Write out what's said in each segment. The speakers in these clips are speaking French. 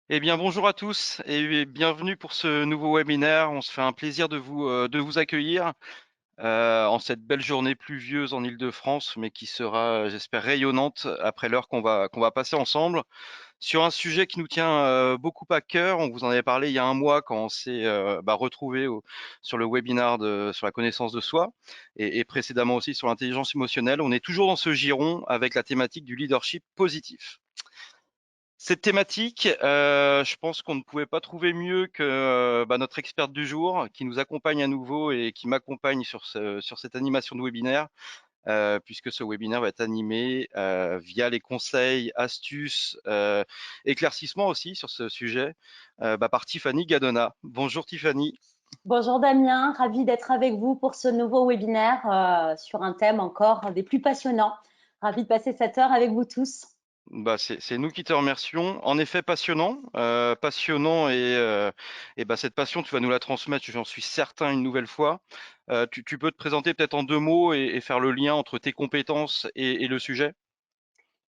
Eh bien, bonjour à tous et bienvenue pour ce nouveau webinaire. On se fait un plaisir de vous accueillir en cette belle journée pluvieuse en Île-de-France, mais qui sera, j'espère, rayonnante après l'heure qu'on va passer ensemble sur un sujet qui nous tient beaucoup à cœur. On vous en avait parlé il y a un mois quand on s'est retrouvé sur le webinaire sur la connaissance de soi et précédemment aussi sur l'intelligence émotionnelle. On est toujours dans ce giron avec la thématique du leadership positif. Cette thématique, je pense qu'on ne pouvait pas trouver mieux que, notre experte du jour qui nous accompagne à nouveau et qui m'accompagne sur cette animation de webinaire, puisque ce webinaire va être animé, via les conseils, astuces, éclaircissements aussi sur ce sujet, par Tiffany Gadona. Bonjour Tiffany. Bonjour Damien, ravi d'être avec vous pour ce nouveau webinaire sur un thème encore des plus passionnants. Ravi de passer cette heure avec vous tous. C'est nous qui te remercions. En effet, passionnant, passionnant cette passion, tu vas nous la transmettre, j'en suis certain, une nouvelle fois. Tu peux te présenter peut-être en 2 mots et faire le lien entre tes compétences et le sujet?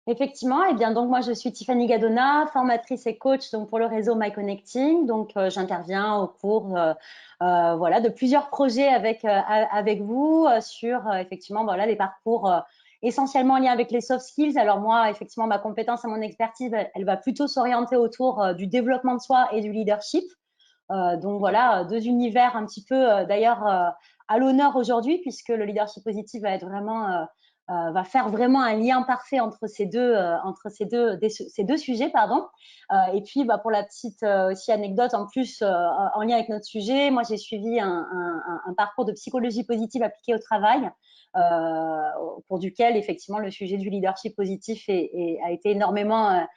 Effectivement, eh bien donc moi je suis Tiffany Gadona, formatrice et coach donc pour le réseau My Connecting. Donc j'interviens au cours voilà de plusieurs projets avec vous sur effectivement voilà les parcours essentiellement en lien avec les soft skills. Alors moi effectivement ma compétence et mon expertise elle va plutôt s'orienter autour du développement de soi et du leadership. Donc Tout à fait. voilà, deux univers un petit peu d'ailleurs à l'honneur aujourd'hui, puisque le leadership positif va être vraiment va faire vraiment un lien parfait entre ces deux sujets, pardon. Et puis, pour la petite aussi anecdote en plus en lien avec notre sujet, moi j'ai suivi un parcours de psychologie positive appliquée au travail, au cours duquel effectivement le sujet du leadership positif a été énormément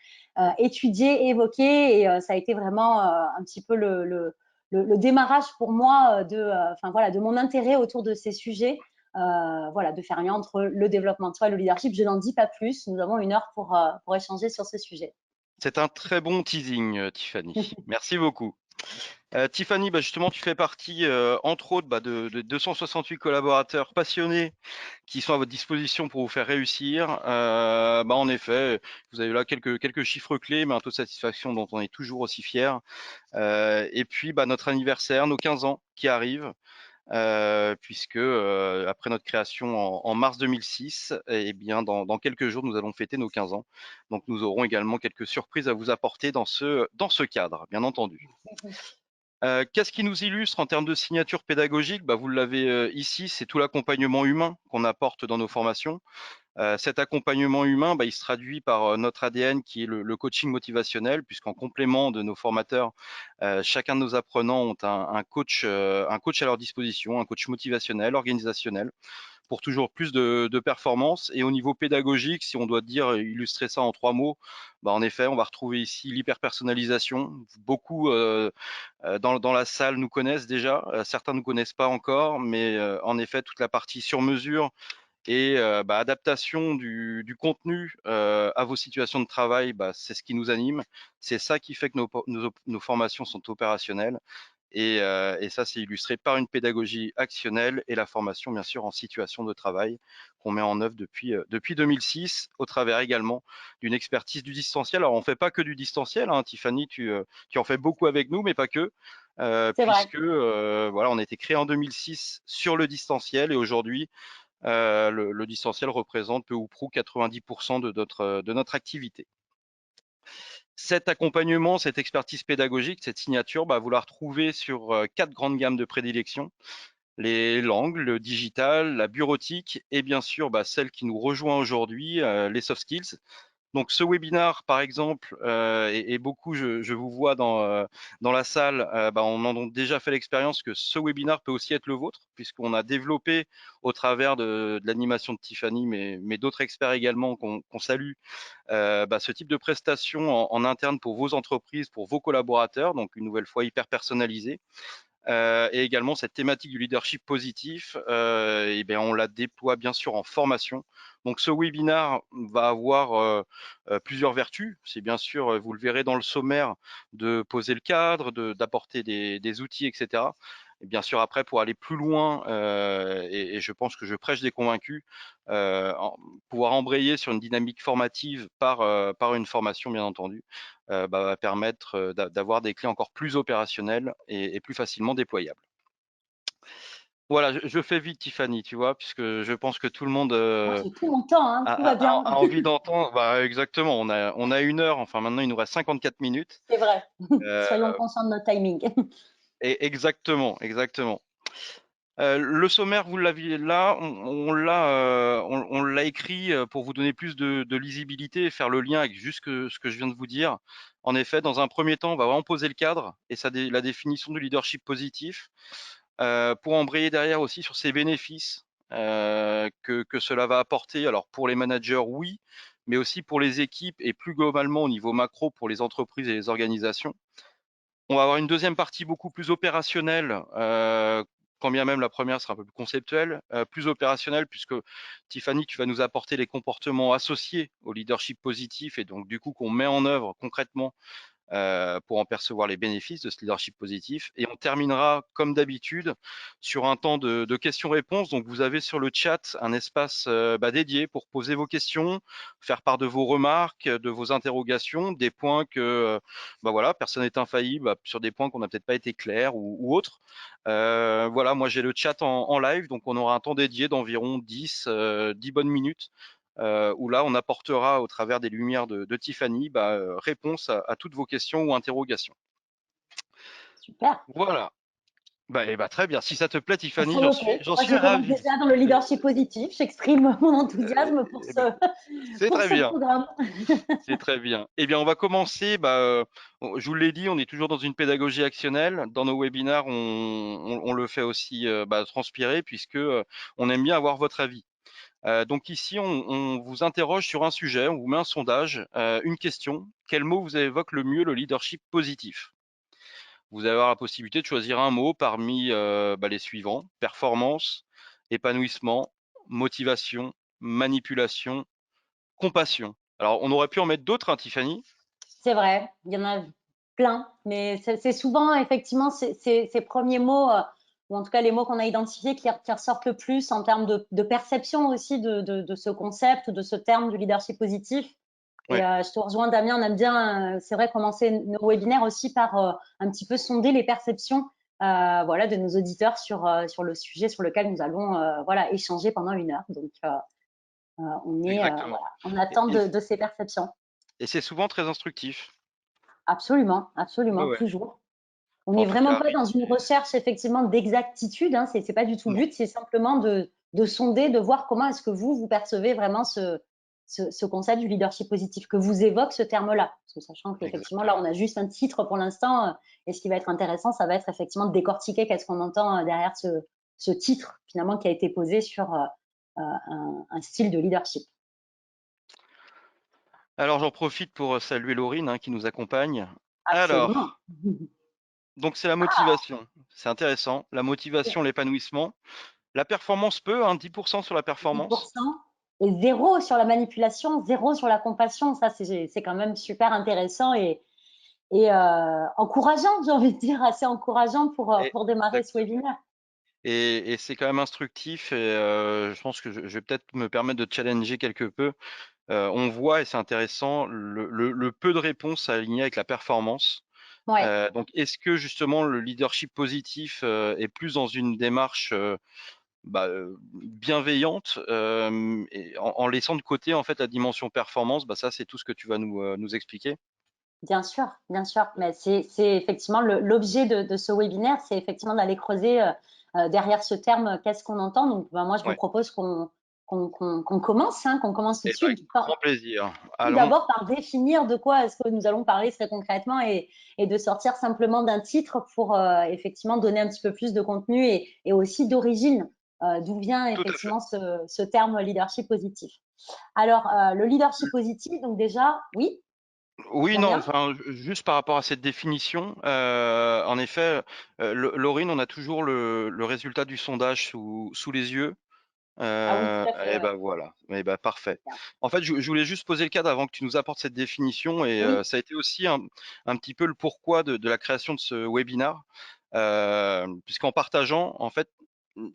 étudié, évoqué, et ça a été vraiment un petit peu le démarrage pour moi enfin voilà, de mon intérêt autour de ces sujets. Voilà, de faire un lien entre le développement de soi et le leadership. Je n'en dis pas plus. Nous avons une heure pour échanger sur ce sujet. C'est un très bon teasing, Tiffany. Merci beaucoup. Tiffany, justement, tu fais partie, entre autres, de 268 collaborateurs passionnés qui sont à votre disposition pour vous faire réussir. En effet, vous avez là quelques chiffres clés, mais un taux de satisfaction dont on est toujours aussi fier. Et puis, notre anniversaire, nos 15 ans qui arrivent, puisque après notre création en mars 2006, eh bien, dans quelques jours, nous allons fêter nos 15 ans. Donc, nous aurons également quelques surprises à vous apporter dans ce cadre, bien entendu. Qu'est-ce qui nous illustre en termes de signature pédagogique? Vous l'avez ici, c'est tout l'accompagnement humain qu'on apporte dans nos formations. Cet accompagnement humain, il se traduit par notre ADN qui est le coaching motivationnel, puisqu'en complément de nos formateurs, chacun de nos apprenants ont un coach à leur disposition, un coach motivationnel, organisationnel, pour toujours plus de performance. Et au niveau pédagogique, si on doit dire, illustrer ça en 3 mots, en effet, on va retrouver ici l'hyperpersonnalisation. Beaucoup dans la salle nous connaissent déjà, certains ne nous connaissent pas encore, mais en effet, toute la partie sur mesure et adaptation du contenu à vos situations de travail, c'est ce qui nous anime. C'est ça qui fait que nos formations sont opérationnelles et ça, c'est illustré par une pédagogie actionnelle et la formation, bien sûr, en situation de travail qu'on met en œuvre depuis 2006, au travers également d'une expertise du distanciel. Alors, on fait pas que du distanciel, hein, Tiffany, tu en fais beaucoup avec nous, mais pas que, C'est vrai. puisque, voilà, on a été créé en 2006 sur le distanciel et aujourd'hui, le distanciel représente peu ou prou 90 de notre activité. Cet accompagnement, cette expertise pédagogique, cette signature, vous la retrouvez sur 4 grandes gammes de prédilection. Les langues, le digital, la bureautique et bien sûr, celle qui nous rejoint aujourd'hui, les soft skills. Donc ce webinaire, par exemple, et beaucoup, je vous vois dans la salle, on en a déjà fait l'expérience que ce webinaire peut aussi être le vôtre, puisqu'on a développé au travers de l'animation de Tiffany, mais d'autres experts également qu'on salue, ce type de prestation en interne pour vos entreprises, pour vos collaborateurs, donc une nouvelle fois hyper personnalisé. Et également cette thématique du leadership positif, on la déploie bien sûr en formation. Donc ce webinaire va avoir plusieurs vertus. C'est bien sûr, vous le verrez dans le sommaire, de poser le cadre, d'apporter des outils, etc. Et bien sûr, après, pour aller plus loin, et je pense que je prêche des convaincus, pouvoir embrayer sur une dynamique formative par une formation, bien entendu, va permettre d'avoir des clés encore plus opérationnelles et plus facilement déployables. Voilà, je fais vite, Tiffany, tu vois, puisque je pense que tout le monde Moi, j'ai tout mon temps, hein, tout va bien. a envie d'entendre. Bah, exactement. On a 1 heure. Enfin, maintenant, il nous reste 54 minutes. C'est vrai. Euh, Soyons conscients de notre timing. et exactement, exactement. Le sommaire, vous l'avez là. On l'a écrit pour vous donner plus de lisibilité et faire le lien avec juste ce que je viens de vous dire. En effet, dans un premier temps, on va vraiment poser le cadre et la définition du leadership positif. Pour embrayer derrière aussi sur ses bénéfices que cela va apporter. Alors pour les managers, oui, mais aussi pour les équipes et plus globalement au niveau macro pour les entreprises et les organisations. On va avoir une deuxième partie beaucoup plus opérationnelle, quand bien même la première sera un peu plus conceptuelle, plus opérationnelle puisque Tiffany, tu vas nous apporter les comportements associés au leadership positif et donc du coup qu'on met en œuvre concrètement pour en percevoir les bénéfices de ce leadership positif. Et on terminera, comme d'habitude, sur un temps de questions-réponses. Donc, vous avez sur le chat un espace dédié pour poser vos questions, faire part de vos remarques, de vos interrogations, des points que, voilà, personne n'est infaillible sur des points qu'on n'a peut-être pas été clairs ou autres. Voilà, moi j'ai le chat en live, donc on aura un temps dédié d'environ 10 bonnes minutes où là, on apportera au travers des lumières de Tiffany réponse à toutes vos questions ou interrogations. Super. Voilà. Très bien. Si ça te plaît, Tiffany, C'est OK. j'en Moi, suis je commence ravi. déjà dans le leadership positif. J'exprime mon enthousiasme pour Eh ben, c'est pour très ce bien. programme. C'est très bien. Eh bien, on va commencer. Je vous l'ai dit, on est toujours dans une pédagogie actionnelle. Dans nos webinaires, on le fait aussi transpirer puisque on aime bien avoir votre avis. Donc ici, on vous interroge sur un sujet, on vous met un sondage, une question. Quel mot vous évoque le mieux le leadership positif? Vous allez avoir la possibilité de choisir un mot parmi les suivants: performance, épanouissement, motivation, manipulation, compassion. Alors, on aurait pu en mettre d'autres, hein, Tiffany? C'est vrai, il y en a plein, mais c'est souvent effectivement ces premiers mots, ou en tout cas les mots qu'on a identifiés qui ressortent le plus en termes de perception aussi de ce concept, de ce terme du leadership positif. Et Ouais, je te rejoins, Damien, on aime bien, c'est vrai, commencer nos webinaires aussi par un petit peu sonder les perceptions voilà, de nos auditeurs sur le sujet sur lequel nous allons voilà, échanger pendant 1 heure. Donc, on est exactement. voilà, en Et, attente et- de ces perceptions. et c'est souvent très instructif. Absolument, Ouais, absolument, ouais. toujours. On En n'est tout vraiment cas, pas dans une recherche effectivement d'exactitude, hein, c'est pas du tout le non, but, c'est simplement de sonder, de voir comment est-ce que vous percevez vraiment ce concept du leadership positif, que vous évoque ce terme-là. Parce que sachant qu'effectivement, là, exactement. on a juste un titre pour l'instant, et ce qui va être intéressant, ça va être effectivement de décortiquer qu'est-ce qu'on entend derrière ce titre, finalement, qui a été posé sur un style de leadership. Alors, j'en profite pour saluer Laurine hein, qui nous accompagne. Absolument. Alors, donc c'est la motivation. C'est intéressant. La motivation, l'épanouissement. La performance peut, hein, 10% sur la performance. 10% et zéro sur la manipulation, zéro sur la compassion. Ça, c'est quand même super intéressant et encourageant, j'ai envie de dire, assez encourageant Et, pour démarrer ce exactement. webinaire. Et c'est quand même instructif et je pense que je vais peut-être me permettre de challenger quelque peu. On voit, et c'est intéressant, le peu de réponses alignées avec la performance. Ouais, Donc, est-ce que justement le leadership positif est plus dans une démarche bienveillante et en laissant de côté en fait la dimension performance? Ça, c'est tout ce que tu vas nous expliquer. bien sûr, bien sûr. Mais c'est effectivement l'objet de ce webinaire, c'est effectivement d'aller creuser derrière ce terme, qu'est-ce qu'on entend. Donc, moi, je vous Ouais. propose qu'on commence, hein, qu'on commence tout de Et avec suite. grand plaisir. Tout Allons. d'abord par définir de quoi est-ce que nous allons parler très concrètement et de sortir simplement d'un titre pour effectivement donner un petit peu plus de contenu et aussi d'origine, d'où vient Tout à fait. effectivement ce terme leadership positif. Alors, le leadership positif, donc déjà, oui, Oui, non, Damien? enfin, juste par rapport à cette définition, en effet, Laurine, on a toujours le résultat du sondage sous les yeux. Ah oui, tout à fait, Et ouais. ben voilà, et ben parfait. Bien. En fait, je voulais juste poser le cadre avant que tu nous apportes cette définition et Oui, ça a été aussi un petit peu le pourquoi de la création de ce webinar. puisqu'en partageant, en fait,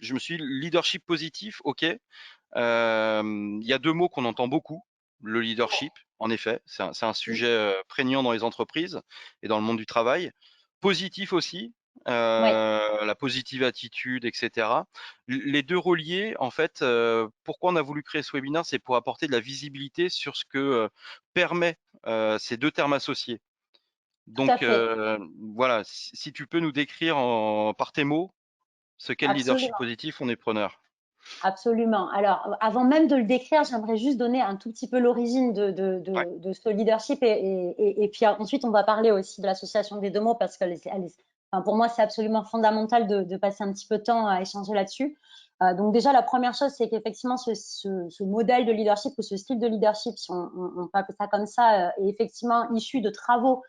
je me suis dit leadership positif, ok. Il y a 2 mots qu'on entend beaucoup, le leadership, en effet, c'est un sujet, prégnant dans les entreprises et dans le monde du travail. Positif aussi, Ouais, la positive attitude et cetera. Les 2 reliés, en fait, pourquoi on a voulu créer ce webinaire? C'est pour apporter de la visibilité sur ce que, permet, ces 2 termes associés. tout à Donc, fait. voilà, si tu peux nous décrire par tes mots ce qu'est le leadership Absolument. positif, on est preneur. Absolument. Alors, avant même de le décrire, j'aimerais juste donner un tout petit peu l'origine Ouais. de ce leadership et puis ensuite on va parler aussi de l'association des deux mots parce que enfin, pour moi c'est absolument fondamental de passer un petit peu de temps à échanger là-dessus. Donc déjà la première chose c'est qu'effectivement ce modèle de leadership ou ce style de leadership, si on peut appeler ça comme ça, est effectivement issu de travaux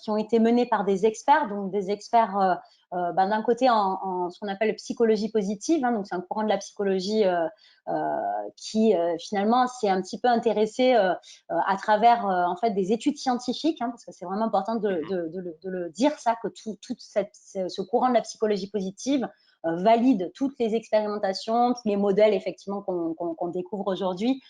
qui ont été menés par des experts, donc des experts d'un côté en ce qu'on appelle psychologie positive, hein, donc c'est un courant de la psychologie qui finalement s'est un petit peu intéressé à travers en fait des études scientifiques, hein, parce que c'est vraiment important Mmh. de le dire ça, que ce courant de la psychologie positive valide toutes les expérimentations, tous les modèles effectivement qu'on découvre aujourd'hui.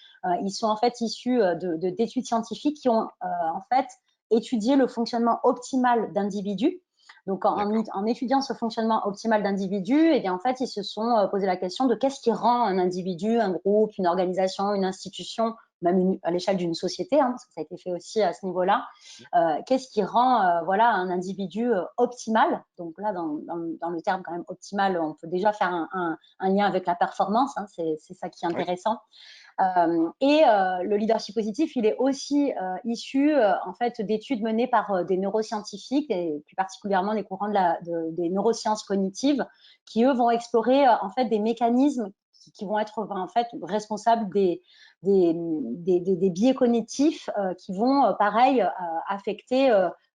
Ils sont en fait issus d'études scientifiques qui ont en fait étudié le fonctionnement optimal d'individus. Donc, D'accord. en étudiant ce fonctionnement optimal d'individus, eh bien, en fait, ils se sont posé la question de qu'est-ce qui rend un individu, un groupe, une organisation, une institution, même à l'échelle d'une société, hein, parce que ça a été fait aussi à ce niveau-là, qu'est-ce qui rend voilà, un individu optimal. Donc là, dans le terme quand même optimal, on peut déjà faire un lien avec la performance, hein, c'est ça qui est Oui. intéressant. Le leadership positif, il est aussi issu en fait d'études menées par des neuroscientifiques et plus particulièrement des courants des neurosciences cognitives qui eux vont explorer en fait des mécanismes qui vont être en fait responsables des biais cognitifs qui vont pareil affecter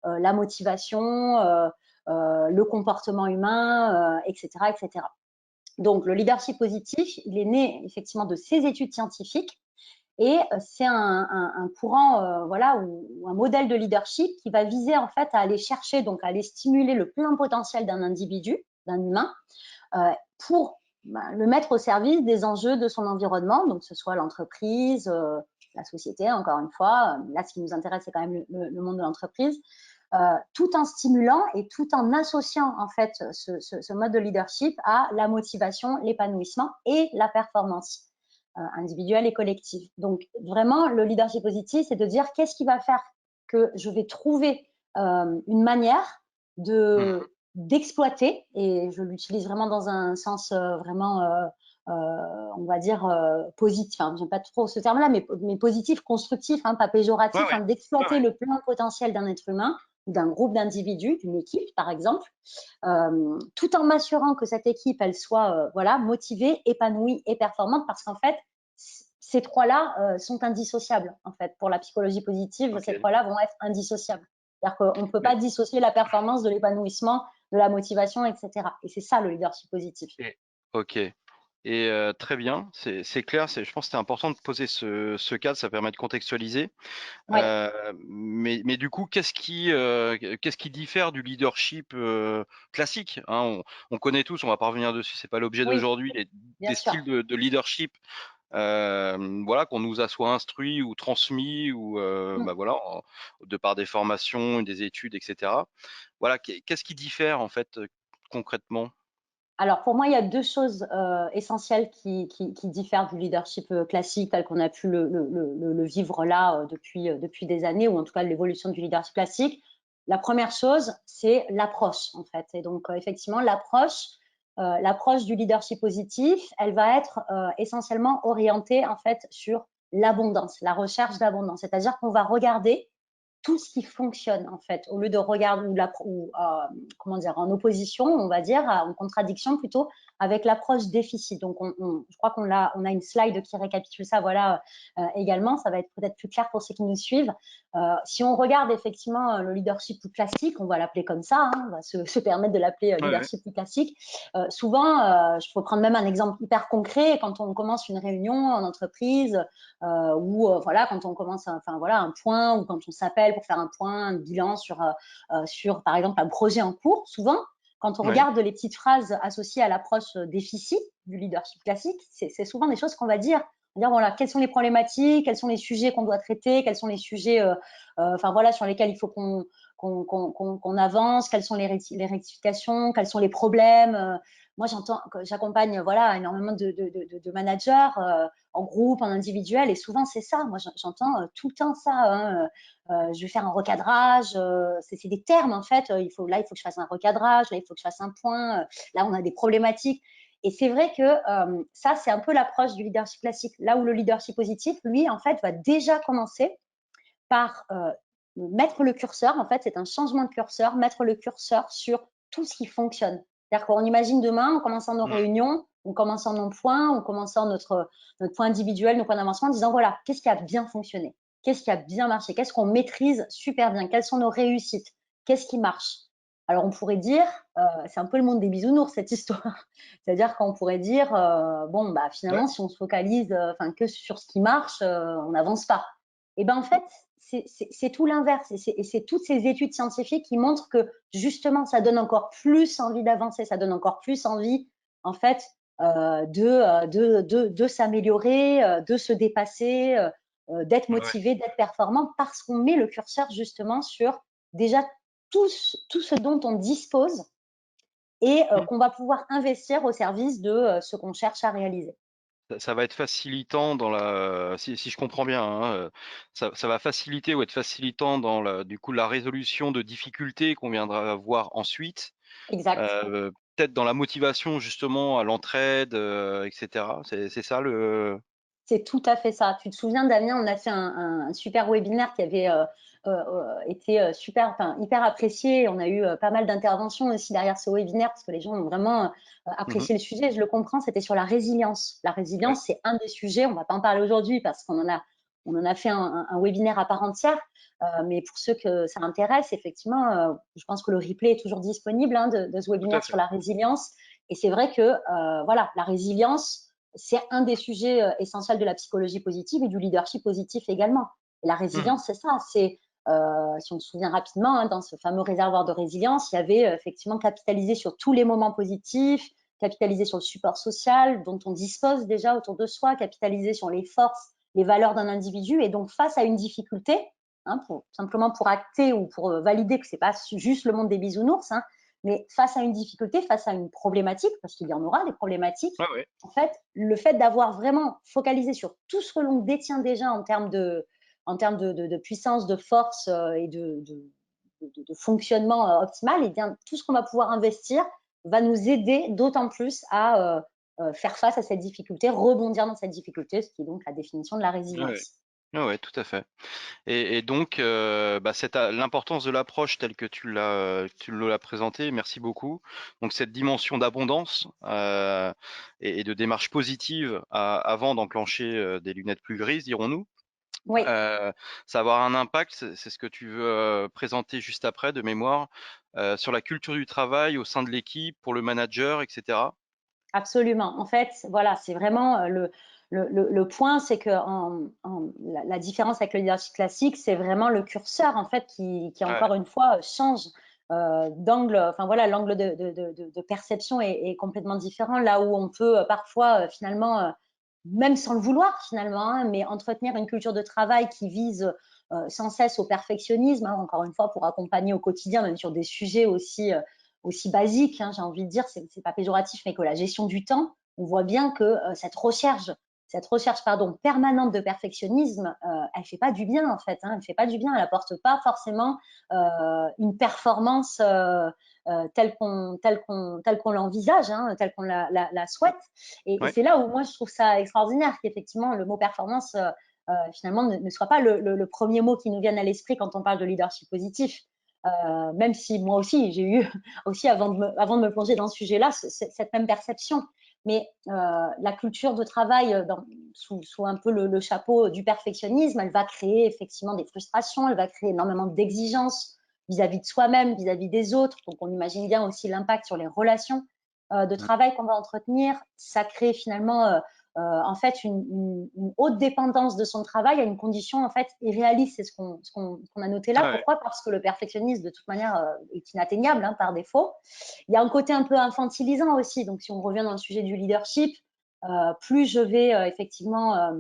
la motivation, le comportement humain, etc., etc. Donc, le leadership positif, il est né effectivement de ces études scientifiques et c'est un courant, voilà, ou un modèle de leadership qui va viser en fait à aller chercher, donc à aller stimuler le plein potentiel d'un individu, d'un humain, pour le mettre au service des enjeux de son environnement, donc que ce soit l'entreprise, la société, encore une fois. Là, ce qui nous intéresse, c'est quand même le monde de l'entreprise. Tout en stimulant et tout en associant en fait ce mode de leadership à la motivation, l'épanouissement et la performance individuelle et collective. Donc vraiment, le leadership positif, c'est de dire qu'est-ce qui va faire que je vais trouver une manière Mmh. d'exploiter, et je l'utilise vraiment dans un sens vraiment on va dire positif, enfin, j'aime pas trop ce terme-là, mais positif, constructif, hein, pas Ouais, péjoratif, ouais. hein, Ouais, d'exploiter ouais. le plein potentiel d'un être humain, d'un groupe d'individus, d'une équipe, par exemple, tout en m'assurant que cette équipe, elle soit voilà, motivée, épanouie et performante, parce qu'en fait, ces trois-là sont indissociables. En fait, pour la psychologie positive, ces OK. trois-là vont être indissociables. C'est-à-dire qu'on ne peut Mais pas dissocier la performance de l'épanouissement, de la motivation, etc. Et c'est ça le leadership positif. et OK. Et très bien, c'est clair, je pense que c'est important de poser ce cadre, ça permet de contextualiser. Oui, Mais du coup, qu'est-ce qui diffère du leadership, classique, hein? On connaît tous, on va pas revenir dessus, c'est pas l'objet oui, d'aujourd'hui, bien des sûr. styles de leadership, voilà, qu'on nous a soit instruits ou transmis ou, Mm. bah, voilà, de par des formations, des études et cetera. Voilà, qu'est-ce qui diffère en fait, concrètement? Alors, pour moi, il y a deux choses essentielles qui diffèrent du leadership classique tel qu'on a pu le vivre là depuis des années, ou en tout cas l'évolution du leadership classique. La première chose, c'est l'approche, en fait. Et donc, effectivement, l'approche du leadership positif, elle va être essentiellement orientée, en fait, sur l'abondance, la recherche d'abondance. C'est-à-dire qu'on va regarder tout ce qui fonctionne en fait, au lieu de regarder comment dire, en opposition, on va dire, en contradiction plutôt avec l'approche déficit. Donc, je crois on a une slide qui récapitule ça, voilà, également. Ça va être peut-être plus clair pour ceux qui nous suivent. Si on regarde effectivement le leadership plus classique, on va l'appeler comme ça, hein, on va se permettre de l'appeler Ouais, ouais. leadership plus classique. Souvent, je peux prendre même un exemple hyper concret, quand on commence une réunion en entreprise, ou voilà, quand on commence enfin voilà, un point, ou quand on s'appelle pour faire un point, un bilan sur par exemple un projet en cours, souvent Quand on Ouais. regarde les petites phrases associées à l'approche déficit du leadership classique, c'est souvent des choses qu'on va dire. On va dire, voilà, quelles sont les problématiques, quels sont les sujets qu'on doit traiter, quels sont les sujets enfin, voilà, sur lesquels il faut qu'on avance, quelles sont les rectifications, quels sont les problèmes. Moi, j'accompagne voilà, énormément de managers en groupe, en individuel, et souvent c'est ça. Moi, j'entends tout le temps ça. Hein. Je vais faire un recadrage. C'est des termes en fait. Il faut que je fasse un recadrage. Là, il faut que je fasse un point. Là, on a des problématiques. Et c'est vrai que ça, c'est un peu l'approche du leadership classique. Là où le leadership positif, lui, en fait, va déjà commencer par mettre le curseur. En fait, c'est un changement de curseur. Mettre le curseur sur tout ce qui fonctionne. C'est-à-dire qu'on imagine demain, en commençant nos réunions, en commençant nos points, en commençant notre point individuel, nos points d'avancement, en disant voilà, qu'est-ce qui a bien fonctionné? Qu'est-ce qui a bien marché? Qu'est-ce qu'on maîtrise super bien? Quelles sont nos réussites? Qu'est-ce qui marche? Alors, on pourrait dire, c'est un peu le monde des bisounours, cette histoire. C'est-à-dire qu'on pourrait dire, bon, bah, Ouais. finalement, si on se focalise que sur ce qui marche, on n'avance pas. Et ben en fait, c'est tout l'inverse. Et c'est toutes ces études scientifiques qui montrent que justement, ça donne encore plus envie d'avancer, ça donne encore plus envie, en fait, de s'améliorer, de se dépasser, d'être Ouais. motivé, d'être performant, parce qu'on met le curseur justement sur déjà tout ce dont on dispose et Mm. qu'on va pouvoir investir au service de ce qu'on cherche à réaliser. Ça va être facilitant dans si je comprends bien, hein, ça va faciliter ou être facilitant dans du coup la résolution de difficultés qu'on viendra voir ensuite. Exact. Peut-être dans la motivation justement à l'entraide, etc. C'est ça le. C'est tout à fait ça. Tu te souviens, Damien, on a fait un super webinaire qui avait été super, enfin, hyper apprécié. On a eu pas mal d'interventions aussi derrière ce webinaire parce que les gens ont vraiment Mhm. apprécié le sujet. Je le comprends, c'était sur la résilience. La Ouais. résilience, c'est un des sujets. On ne va pas en parler aujourd'hui parce on en a fait un webinaire à part entière. Mais pour ceux que ça intéresse, effectivement, je pense que le replay est toujours disponible hein, de ce Tout à webinaire sur fait. la résilience. Et c'est vrai que voilà, la résilience, c'est un des sujets essentiels de la psychologie positive et du leadership positif également. Et la Mhm. résilience, c'est ça. C'est, si on se souvient rapidement, hein, dans ce fameux réservoir de résilience, il y avait effectivement capitalisé sur tous les moments positifs, capitaliser sur le support social dont on dispose déjà autour de soi, capitaliser sur les forces, les valeurs d'un individu. Et donc, face à une difficulté, hein, simplement pour acter ou pour valider que c'est pas juste le monde des bisounours, hein, mais face à une difficulté, face à une problématique, parce qu'il y en aura des problématiques, Ouais, ouais. en fait, le fait d'avoir vraiment focalisé sur tout ce que l'on détient déjà en termes de puissance, de force et de fonctionnement optimal, et bien tout ce qu'on va pouvoir investir va nous aider d'autant plus à faire face à cette difficulté, rebondir dans cette difficulté, ce qui est donc la définition de la Ouais, ouais. résilience. Ouais, ouais, tout à fait. Et donc, bah, l'importance de l'approche telle que tu l'as présentée, merci beaucoup. Donc cette dimension d'abondance et de démarche positive avant d'enclencher des lunettes plus grises, dirons-nous. Oui, Ça va avoir un impact, c'est ce que tu veux présenter juste après de mémoire, sur la culture du travail au sein de l'équipe, pour le manager, etc. absolument. En fait, voilà, c'est vraiment le point, c'est que la différence avec le leadership classique, c'est vraiment le curseur en fait qui Ouais, encore une fois change d'angle. Enfin voilà, l'angle de perception est complètement différent. Là où on peut parfois finalement, même sans le vouloir finalement, hein, mais entretenir une culture de travail qui vise sans cesse au perfectionnisme, hein, encore une fois pour accompagner au quotidien, même sur des sujets aussi basiques, hein, j'ai envie de dire, c'est pas péjoratif, mais que la gestion du temps, on voit bien que cette recherche permanente de perfectionnisme, elle fait pas du bien en fait. Hein, elle fait pas du bien. Elle apporte pas forcément une performance telle qu'on l'envisage, hein, telle qu'on la souhaite. Et ouais, c'est là où moi je trouve ça extraordinaire qu'effectivement le mot performance finalement ne soit pas le premier mot qui nous vienne à l'esprit quand on parle de leadership positif. Même si moi aussi j'ai eu aussi avant de me plonger dans ce sujet-là cette même perception. Mais la culture de travail sous un peu le chapeau du perfectionnisme, elle va créer effectivement des frustrations, elle va créer énormément d'exigences vis-à-vis de soi-même, vis-à-vis des autres. Donc on imagine bien aussi l'impact sur les relations de travail qu'on va entretenir. Ça crée finalement en fait une haute dépendance de son travail à une condition en fait irréaliste. C'est ce qu'on a noté là. Ah ouais. Pourquoi? Parce que le perfectionnisme de toute manière est inatteignable hein, par défaut. Il y a un côté un peu infantilisant aussi. Donc si on revient dans le sujet du leadership, plus je vais effectivement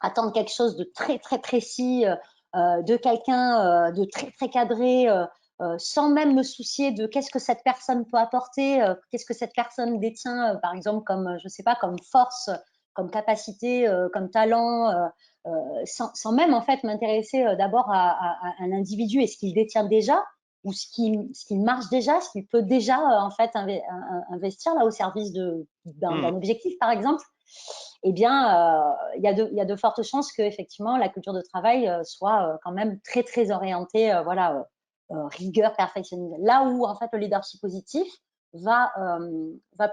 attendre quelque chose de très très précis de quelqu'un de très très cadré, sans même me soucier de qu'est-ce que cette personne peut apporter, qu'est-ce que cette personne détient, par exemple comme je sais pas, comme force, comme capacité, comme talent, sans même en fait m'intéresser d'abord à un individu et ce qu'il détient déjà ou ce qui marche déjà, ce qu'il peut déjà en fait investir là au service d'un Mhm. objectif par exemple. Eh bien, il y a de fortes chances que effectivement la culture de travail soit quand même très très orientée, voilà, rigueur, perfectionnisme. Là où en fait le leadership positif va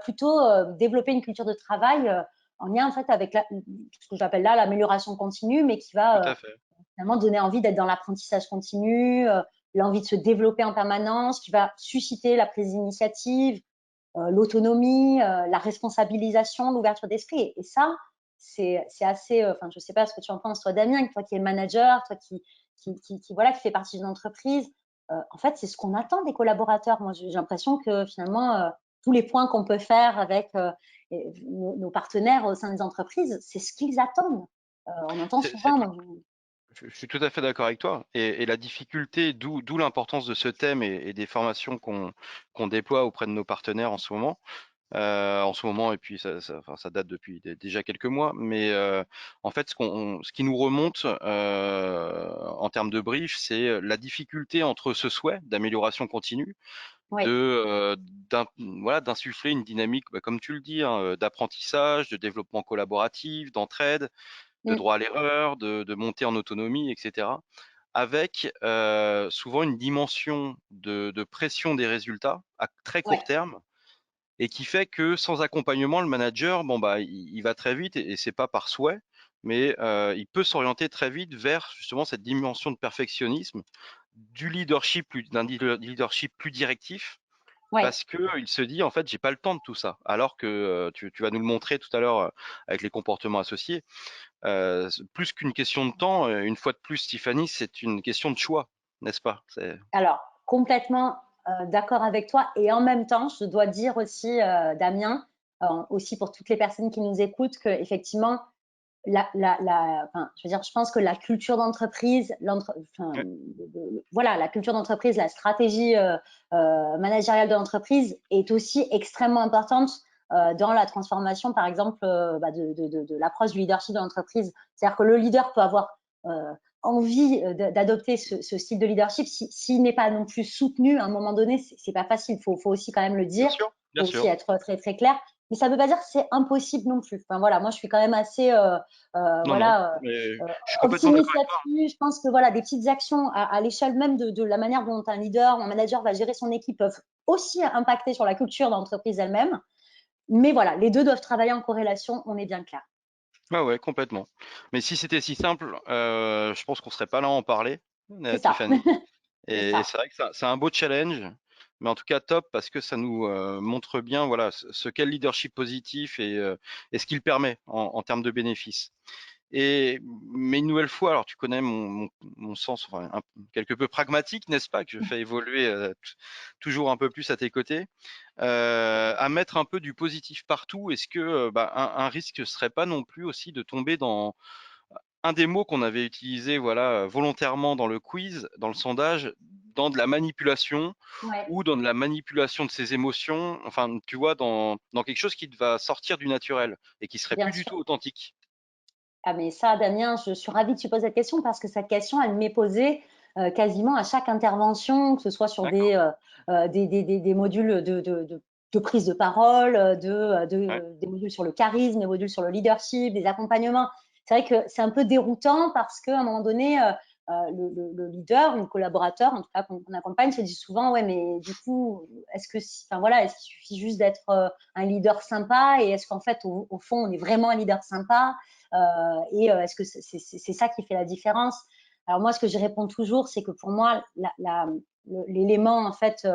plutôt développer une culture de travail en lien en fait avec ce que j'appelle là l'amélioration continue, mais qui Tout va à fait. finalement donner envie d'être dans l'apprentissage continu, l'envie de se développer en permanence, qui va susciter la prise d'initiative, l'autonomie, la responsabilisation, l'ouverture d'esprit. Et ça, c'est assez. Enfin, je ne sais pas ce que tu en penses, toi, Damien, toi qui es manager, toi voilà, qui fait partie d'une entreprise. En fait, c'est ce qu'on attend des collaborateurs. Moi, j'ai l'impression que finalement, tous les points qu'on peut faire avec nos partenaires au sein des entreprises, c'est ce qu'ils attendent. On entend C'est souvent. tout. Je suis tout à fait d'accord avec toi. Et la difficulté, d'où l'importance de ce thème et des formations qu'on déploie auprès de nos partenaires en ce moment, et puis enfin, ça date depuis déjà quelques mois. Mais en fait, ce qui nous remonte en termes de brief, c'est la difficulté entre ce souhait d'amélioration continue, Oui, voilà, d'insuffler une dynamique, bah, comme tu le dis, hein, d'apprentissage, de développement collaboratif, d'entraide, de mm, droit à l'erreur, de montée en autonomie, etc. Avec souvent une dimension de pression des résultats à très ouais, court terme, et qui fait que sans accompagnement, le manager, bon bah, il va très vite, et c'est pas par souhait, mais il peut s'orienter très vite vers justement cette dimension de perfectionnisme, d'un leadership plus directif, ouais. parce que il se dit en fait j'ai pas le temps de tout ça, alors que tu vas nous le montrer tout à l'heure avec les comportements associés. Plus qu'une question de temps, une fois de plus, Tiffany, c'est une question de choix, n'est-ce pas? Alors, complètement d'accord avec toi. Et en même temps, je dois dire aussi, Damien, aussi pour toutes les personnes qui nous écoutent, que effectivement, enfin, je veux dire, je pense que la culture d'entreprise, enfin, Ouais, voilà, la culture d'entreprise, la stratégie managériale de l'entreprise est aussi extrêmement importante dans la transformation, par exemple, bah, de l'approche du leadership de l'entreprise. C'est-à-dire que le leader peut avoir envie d'adopter ce style de leadership s'il n'est pas non plus soutenu à un moment donné, c'est pas facile. Faut aussi quand même le bien dire, sûr, bien faut aussi sûr. être très très clair. Mais ça ne veut pas dire que c'est impossible non plus. Enfin voilà, moi je suis quand même assez Non, non, voilà, mais je suis complètement optimiste d'accord avec toi. là-dessus. Je pense que voilà, des petites actions à l'échelle même de la manière dont un leader ou un manager va gérer son équipe peuvent aussi impacter sur la culture d'entreprise elle-même. Mais voilà, les deux doivent travailler en corrélation, on est bien clair. Ouais, ouais, complètement. Mais si c'était si simple, je pense qu'on serait pas là à en parler, C'est ça, Tiffany. c'est Et ça. c'est vrai que c'est un beau challenge, mais en tout cas top, parce que ça nous montre bien, voilà, ce qu'est le leadership positif, et ce qu'il permet en termes de bénéfices. Mais une nouvelle fois, alors tu connais mon sens, enfin, quelque peu pragmatique, n'est-ce pas, que je fais évoluer toujours un peu plus à tes côtés, à mettre un peu du positif partout. Est-ce que bah, un risque serait pas non plus aussi de tomber dans un des mots qu'on avait utilisé, voilà, volontairement dans le quiz, dans le sondage, dans de la manipulation, Ouais, ou dans de la manipulation de ses émotions, enfin, tu vois, dans quelque chose qui va sortir du naturel et qui serait bien plus du sûr. tout authentique. Ah mais ça, Damien, je suis ravie que tu poses cette question parce que cette question, elle m'est posée quasiment à chaque intervention, que ce soit sur D'accord. des modules de prise de parole, Ouais. des modules sur le charisme, des modules sur le leadership, des accompagnements. C'est vrai que c'est un peu déroutant parce qu'à un moment donné, le leader, le collaborateur, en tout cas qu'on accompagne, se dit souvent, ouais, mais du coup, enfin voilà, est-ce qu'il suffit juste d'être un leader sympa et est-ce qu'en fait, au fond, on est vraiment un leader sympa et est-ce que c'est ça qui fait la différence? Alors moi, ce que je réponds toujours, c'est que pour moi, l'élément en fait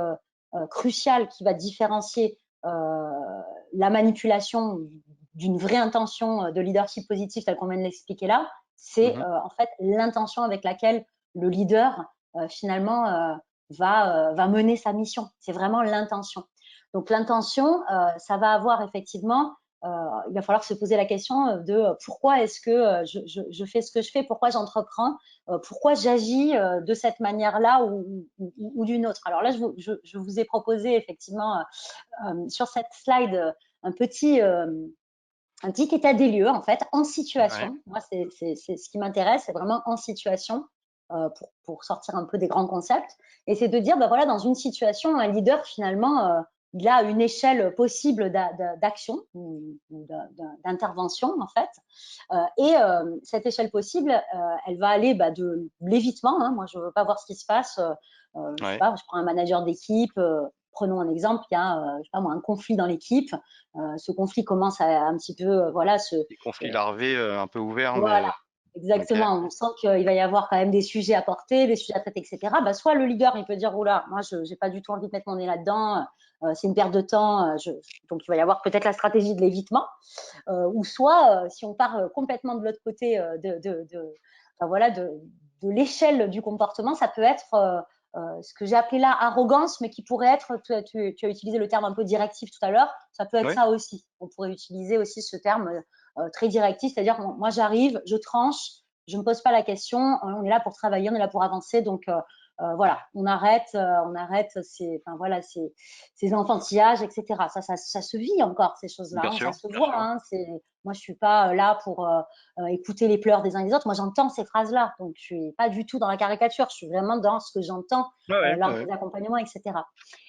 crucial qui va différencier la manipulation d'une vraie intention de leadership positif, tel qu'on vient de l'expliquer là, c'est en fait l'intention avec laquelle le leader finalement va mener sa mission. C'est vraiment l'intention. Donc l'intention, ça va avoir effectivement, il va falloir se poser la question de pourquoi est-ce que je fais ce que je fais, pourquoi j'entreprends, pourquoi j'agis de cette manière-là ou d'une autre. Alors là, je vous ai proposé effectivement sur cette slide un petit état des lieux, en fait, en situation. Ouais. Moi, c'est ce qui m'intéresse, c'est vraiment en situation pour sortir un peu des grands concepts. Et c'est de dire, bah voilà, dans une situation, un leader, finalement, il a une échelle possible d'action ou d'intervention, en fait. Et cette échelle possible, elle va aller de l'évitement. Hein. Moi, je ne veux pas voir ce qui se passe. Je sais Ouais. pas, je prends un manager d'équipe. Prenons un exemple, il y a je sais pas moi, un conflit dans l'équipe. Ce conflit commence à un petit peu, voilà, Des conflits larvés un peu ouverts, voilà, mais ok. exactement. On sent qu'il va y avoir quand même des sujets à porter, des sujets à traiter, etc. Bah, soit le leader, il peut dire, oula, moi, je n'ai pas du tout envie de mettre mon nez là-dedans, c'est une perte de temps. Donc, il va y avoir peut-être la stratégie de l'évitement. Ou soit, si on part complètement de l'autre côté enfin, voilà, de l'échelle du comportement, ça peut être ce que j'ai appelé là arrogance, mais qui pourrait être, tu as utilisé le terme un peu directif tout à l'heure, ça peut être Oui, ça aussi. On pourrait utiliser aussi ce terme très directif, c'est-à-dire moi j'arrive, je tranche, je ne me pose pas la question, on est là pour travailler, on est là pour avancer, donc voilà, on arrête enfin, voilà, ces enfantillages, etc. Ça se vit encore, ces choses-là, bien hein, ça sûr, se bien voit. sûr. Hein, moi, je suis pas là pour écouter les pleurs des uns et des autres. Moi, j'entends ces phrases-là, donc je suis pas du tout dans la caricature. Je suis vraiment dans ce que j'entends Ouais, ouais, lors ouais. des accompagnements, etc.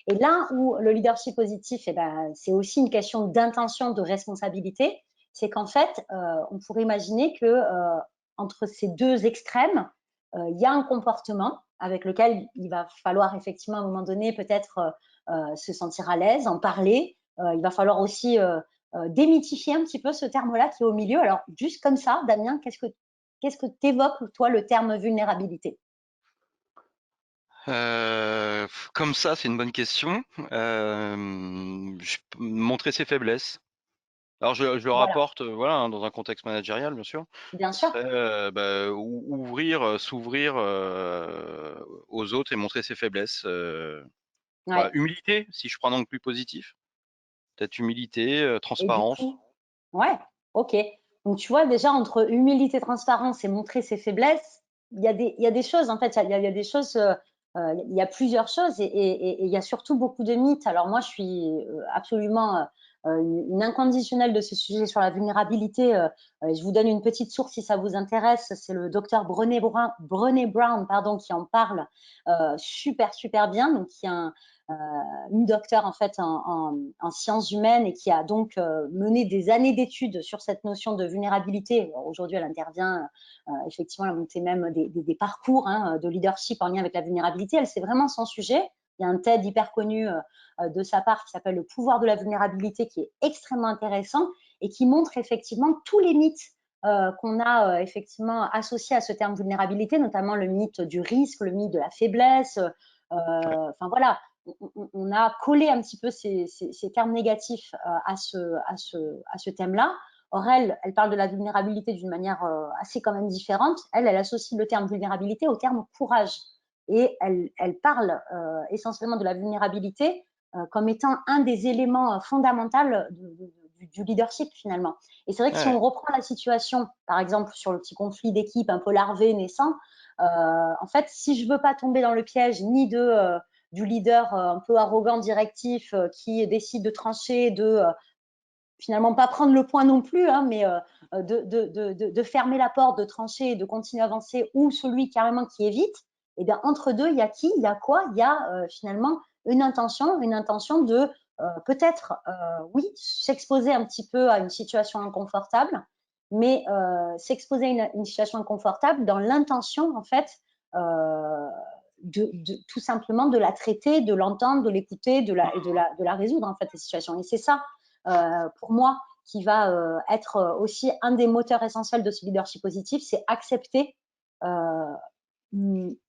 Et là où le leadership positif, eh ben, c'est aussi une question d'intention, de responsabilité. C'est qu'en fait, on pourrait imaginer que entre ces deux extrêmes, il y a un comportement avec lequel il va falloir effectivement à un moment donné peut-être se sentir à l'aise, en parler. Il va falloir aussi démythifier un petit peu ce terme-là qui est au milieu. Alors, juste comme ça, Damien, qu'est-ce que t'évoques, toi, le terme vulnérabilité? Comme ça, c'est une bonne question. Montrer ses faiblesses. Alors, je le Voilà, rapporte, voilà, hein, dans un contexte managérial, bien sûr. bien Ce sûr. serait ouvrir, s'ouvrir aux autres et montrer ses faiblesses. Ouais. Humilité, si je prends un angle plus positif. Peut-être humilité, Et du transparence. coup, ouais, ok. Donc, tu vois, déjà, entre humilité, transparence et montrer ses faiblesses, il y a des choses, en fait, il y a des choses, il y a plusieurs choses et il y a surtout beaucoup de mythes. Alors, moi, je suis absolument une inconditionnelle de ce sujet sur la vulnérabilité. Je vous donne une petite source si ça vous intéresse. C'est le docteur Brené Brown, pardon, qui en parle super, super bien. Donc, qui est euh, une docteure en fait en sciences humaines et qui a donc mené des années d'études sur cette notion de vulnérabilité. Aujourd'hui, elle intervient effectivement, elle a monté même des parcours hein, de leadership en lien avec la vulnérabilité. Elle, c'est vraiment son sujet. Il y a un TED hyper connu de sa part qui s'appelle Le pouvoir de la vulnérabilité, qui est extrêmement intéressant et qui montre effectivement tous les mythes qu'on a effectivement associés à ce terme vulnérabilité, notamment le mythe du risque, le mythe de la faiblesse. Ouais, Enfin voilà, on a collé un petit peu ces termes négatifs à ce thème-là. Or, elle parle de la vulnérabilité d'une manière assez quand même différente. Elle associe le terme vulnérabilité au terme courage. Et elle parle essentiellement de la vulnérabilité comme étant un des éléments fondamentaux du leadership finalement. Et c'est vrai que si ouais, on reprend la situation, par exemple sur le petit conflit d'équipe un peu larvé naissant, en fait, si je veux pas tomber dans le piège ni du leader un peu arrogant, directif, qui décide de trancher, de finalement pas prendre le point non plus, hein, mais de fermer la porte, de trancher, de continuer à avancer, ou celui carrément qui évite, et bien entre deux, il y a qui? Il y a quoi? Il y a finalement une intention de peut-être, oui, s'exposer un petit peu à une situation inconfortable, mais s'exposer à une situation inconfortable dans l'intention, en fait, euh, tout simplement de la traiter, de l'entendre, de l'écouter, de la résoudre, en fait, la situation. Et c'est ça, pour moi, qui va être aussi un des moteurs essentiels de ce leadership positif, c'est accepter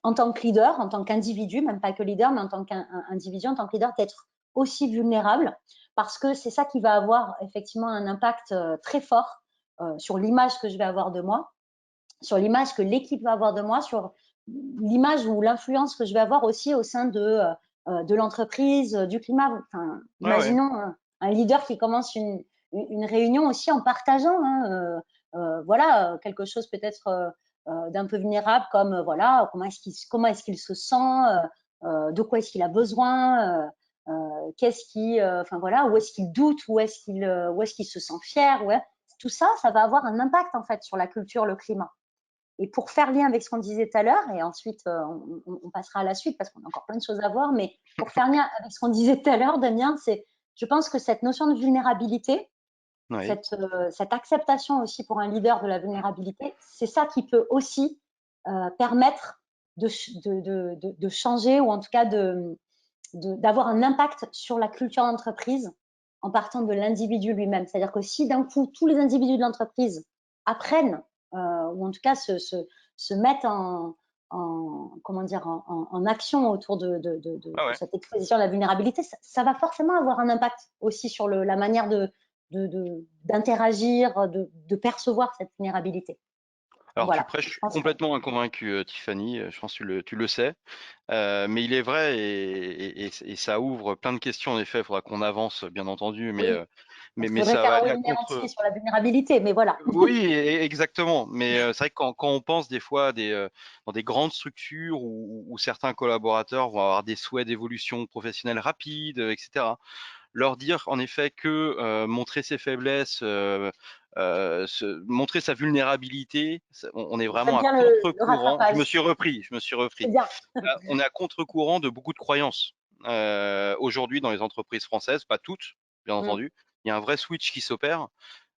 en tant que leader, en tant qu'individu, même pas que leader, mais en tant qu'individu, en tant que leader, d'être aussi vulnérable parce que c'est ça qui va avoir effectivement un impact très fort sur l'image que je vais avoir de moi, sur l'image que l'équipe va avoir de moi, sur l'image ou l'influence que je vais avoir aussi au sein de l'entreprise, du climat. Enfin, imaginons un leader qui commence une réunion aussi en partageant, voilà, quelque chose peut-être d'un peu vulnérable, comme voilà, comment est-ce qu'il se sent, de quoi est-ce qu'il a besoin, qu'est-ce qui, enfin voilà, où est-ce qu'il doute, où est-ce qu'il se sent fier, ouais. Tout ça, ça va avoir un impact en fait sur la culture, le climat. Et pour faire lien avec ce qu'on disait tout à l'heure, et ensuite on passera à la suite parce qu'on a encore plein de choses à voir, mais pour faire lien avec ce qu'on disait tout à l'heure, Damien, je pense que cette notion de vulnérabilité, cette acceptation aussi pour un leader de la vulnérabilité, c'est ça qui peut aussi permettre de changer ou en tout cas d'avoir un impact sur la culture d'entreprise en partant de l'individu lui-même. C'est-à-dire que si d'un coup, tous les individus de l'entreprise apprennent ou en tout cas se mettent comment dire, en action autour de cette exposition à la vulnérabilité, ça va forcément avoir un impact aussi sur la manière d'interagir, de percevoir cette vulnérabilité. Alors Voilà, tu prêches complètement inconvaincu, Tiffany, je pense que tu le sais. Mais il est vrai et ça ouvre plein de questions. En effet, il faudra qu'on avance, bien entendu, oui. Il mais faudrait ça faire va un aller à webinaire contre. entier sur la vulnérabilité, mais voilà. Oui, exactement. Mais c'est vrai que quand on pense des fois dans des grandes structures où certains collaborateurs vont avoir des souhaits d'évolution professionnelle rapide, etc., leur dire en effet que montrer ses faiblesses, montrer sa vulnérabilité, on est Vous faites vraiment à bien le contre-courant. Je rattrapage. me suis repris. C'est bien. On est à contre-courant de beaucoup de croyances aujourd'hui dans les entreprises françaises, pas toutes, bien entendu. Il y a un vrai switch qui s'opère.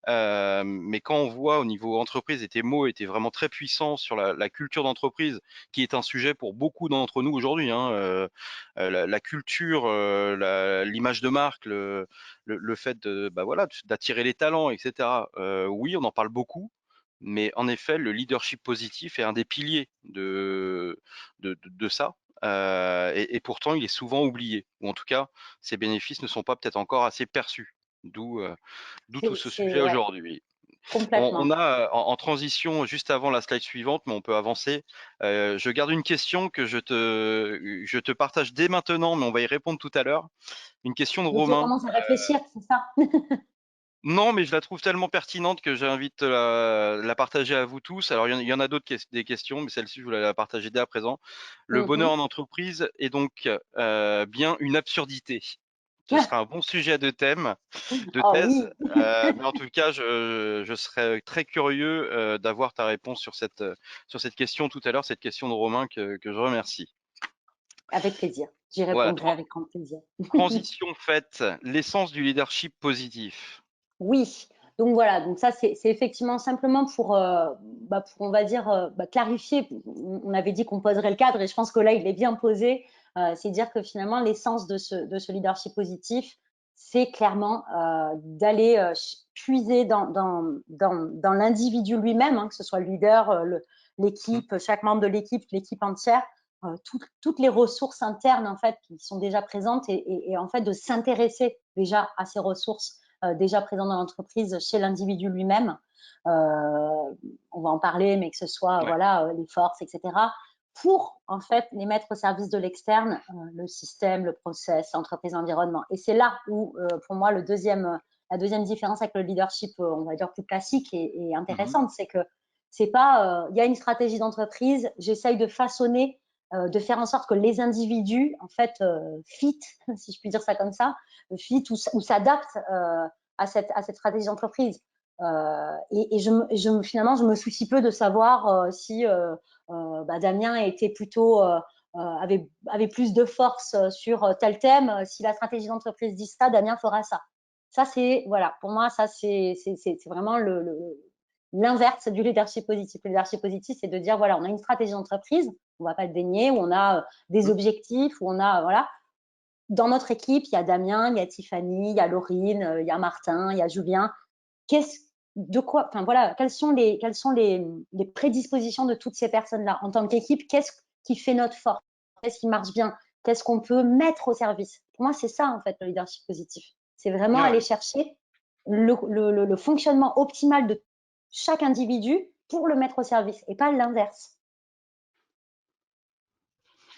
Mais quand on voit au niveau entreprise, et tes mots étaient vraiment très puissants sur la culture d'entreprise, qui est un sujet pour beaucoup d'entre nous aujourd'hui, hein, la culture, l'image de marque, le fait bah voilà, d'attirer les talents, etc. Oui, on en parle beaucoup, mais en effet, le leadership positif est un des piliers de ça. Et pourtant, il est souvent oublié, ou en tout cas, ses bénéfices ne sont pas peut-être encore assez perçus. D'où tout ce sujet Ouais, aujourd'hui. On complètement. a en transition juste avant la slide suivante, mais on peut avancer. Je garde une question que je te partage dès maintenant, mais on va y répondre tout à l'heure. Une question de Donc, je Romain. commence à réfléchir, c'est ça. Non, mais je la trouve tellement pertinente que j'invite la partager à vous tous. Alors, il y en a d'autres des questions, mais celle-ci, je voulais la partager dès à présent. Le bonheur en entreprise est donc bien une absurdité. Ce sera un bon sujet de Oh thèse. oui, Mais en tout cas, je serais très curieux d'avoir ta réponse sur cette question tout à l'heure, cette question de Romain que je remercie. avec plaisir. J'y Voilà, répondrai avec grand plaisir. transition faite, l'essence du leadership positif. Oui, donc voilà, donc ça c'est effectivement simplement pour on va dire clarifier. On avait dit qu'on poserait le cadre et je pense que là il est bien posé. C'est dire que finalement l'essence de ce leadership positif, c'est clairement d'aller puiser dans l'individu lui-même, hein, que ce soit le leader, l'équipe, chaque membre de l'équipe entière, toutes les ressources internes en fait qui sont déjà présentes et en fait de s'intéresser déjà à ces ressources déjà présent dans l'entreprise chez l'individu lui-même. On va en parler, mais que ce soit voilà les forces, etc. Pour en fait les mettre au service de l'externe, le système, le process, l'entreprise, l'environnement. Et c'est là où, pour moi, la deuxième différence avec le leadership, on va dire plus classique et intéressante, c'est que c'est pas, il y a une stratégie d'entreprise, j'essaye de façonner, de faire en sorte que les individus, en fait, fit, si je puis dire ça comme ça, fit ou s'adaptent à cette stratégie d'entreprise. Et finalement, je me soucie peu de savoir si Damien était plutôt avait plus de force sur tel thème. Si la stratégie d'entreprise dit ça, Damien fera ça. Ça, c'est voilà, pour moi, ça c'est vraiment l'inverse du leadership positif. Le leadership positif, c'est de dire voilà, on a une stratégie d'entreprise, on ne va pas le dénier, où on a des objectifs, où on a voilà. Dans notre équipe, il y a Damien, il y a Tiffany, il y a Laurine, il y a Martin, il y a Julien. Quelles sont les prédispositions de toutes ces personnes-là en tant qu'équipe? Qu'est-ce qui fait notre force? Qu'est-ce qui marche bien? Qu'est-ce qu'on peut mettre au service? Pour moi, c'est ça en fait le leadership positif. C'est vraiment Ouais, aller chercher le fonctionnement optimal de chaque individu pour le mettre au service et pas l'inverse.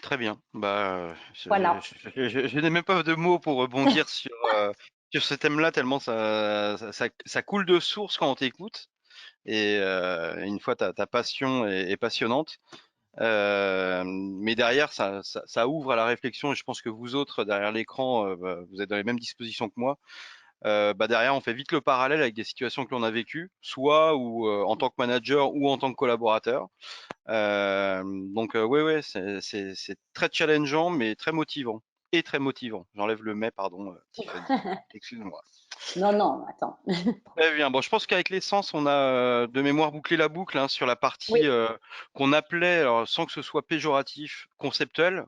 très bien. Bah, Voilà. je n'ai même pas de mots pour rebondir sur ce thème-là, tellement ça coule de source quand on t'écoute. Et une fois, ta passion est passionnante. Mais derrière, ça ouvre à la réflexion. Et je pense que vous autres, derrière l'écran, bah, vous êtes dans les mêmes dispositions que moi. Bah derrière, on fait vite le parallèle avec des situations que l'on a vécues, soit ou en tant que manager ou en tant que collaborateur. Donc ouais, ouais, c'est très challengeant, mais très motivant. Et très motivant. J'enlève le mais, pardon, Tiffany. Excuse-moi. Non, non, attends. Très bien. Bon, je pense qu'avec l'essence, on a de mémoire bouclé la boucle hein, sur la partie Oui, qu'on appelait, alors, sans que ce soit péjoratif, conceptuel,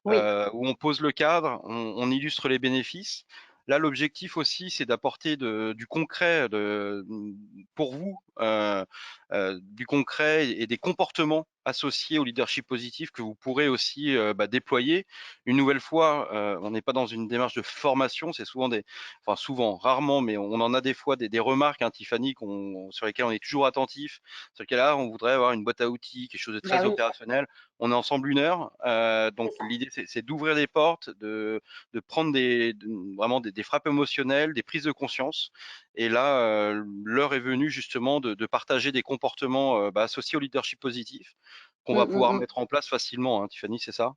oui. où on pose le cadre, on illustre les bénéfices. Là, l'objectif aussi, c'est d'apporter du concret pour vous, du concret et des comportements associés au leadership positif que vous pourrez aussi bah, déployer. Une nouvelle fois, on n'est pas dans une démarche de formation, c'est souvent enfin souvent, rarement, mais on en a des fois des remarques, hein, Tiffany, sur lesquelles on est toujours attentif, sur lesquelles là, on voudrait avoir une boîte à outils, quelque chose de Ben très oui, opérationnel. On est ensemble 1 heure, c'est donc ça. l'idée c'est d'ouvrir des portes, de prendre vraiment des frappes émotionnelles, des prises de conscience. Et là, l'heure est venue justement de partager des comportements bah, associés au leadership positif qu'on va Mm, mm, pouvoir mm. mettre en place facilement, hein, Tiffany, c'est ça?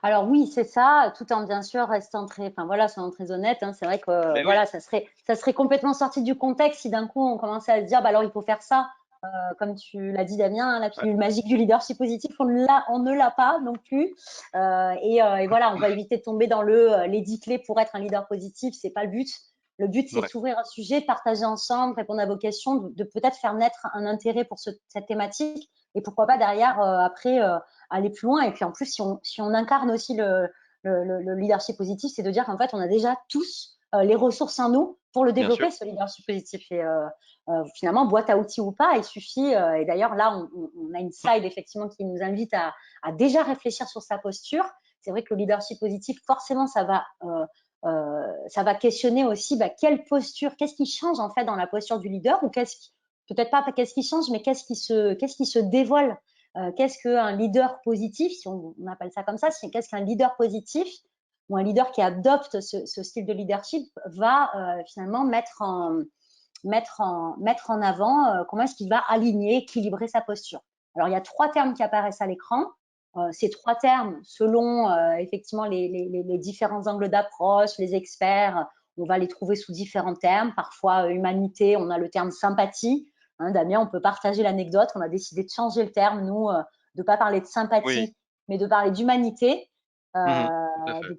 Alors oui, c'est ça, tout en bien sûr restant très, enfin voilà, soyons très honnêtes, hein, c'est vrai que Ben oui, voilà, ça serait complètement sorti du contexte si d'un coup on commençait à se dire, bah alors il faut faire ça. Comme tu l'as dit Damien, hein, la ouais, pilule magique du leadership positif, on ne l'a pas non plus. Et voilà, on va éviter de tomber dans les 10 clés pour être un leader positif, c'est pas le but. Le but, c'est de ouais, s'ouvrir un sujet, de partager ensemble, répondre à vos questions, de peut-être faire naître un intérêt pour cette thématique. Et pourquoi pas derrière, après, aller plus loin. Et puis en plus, si on incarne aussi le leadership positif, c'est de dire qu'en fait, on a déjà tous les ressources en nous pour le bien sûr. développer, ce leadership positif. Et finalement, boîte à outils ou pas, il suffit. Et d'ailleurs, là, on a une slide effectivement qui nous invite à déjà réfléchir sur sa posture. C'est vrai que le leadership positif, forcément, ça va questionner aussi bah, quelle posture, qu'est-ce qui change en fait dans la posture du leader ou peut-être pas qu'est-ce qui change, mais qu'est-ce qui se dévoile. Qu'est-ce qu'un leader positif, si on appelle ça comme ça, qu'est-ce qu'un leader positif ou un leader qui adopte ce style de leadership va finalement mettre en avant comment est-ce qu'il va aligner, équilibrer sa posture. Alors, il y a 3 termes qui apparaissent à l'écran. Ces 3 termes, selon effectivement les différents angles d'approche, les experts, on va les trouver sous différents termes. Parfois, humanité, on a le terme sympathie. Hein, Damien, on peut partager l'anecdote. On a décidé de changer le terme, nous, de ne pas parler de Oui. sympathie, mais de parler d'humanité. Mhm. Tout à fait. Donc,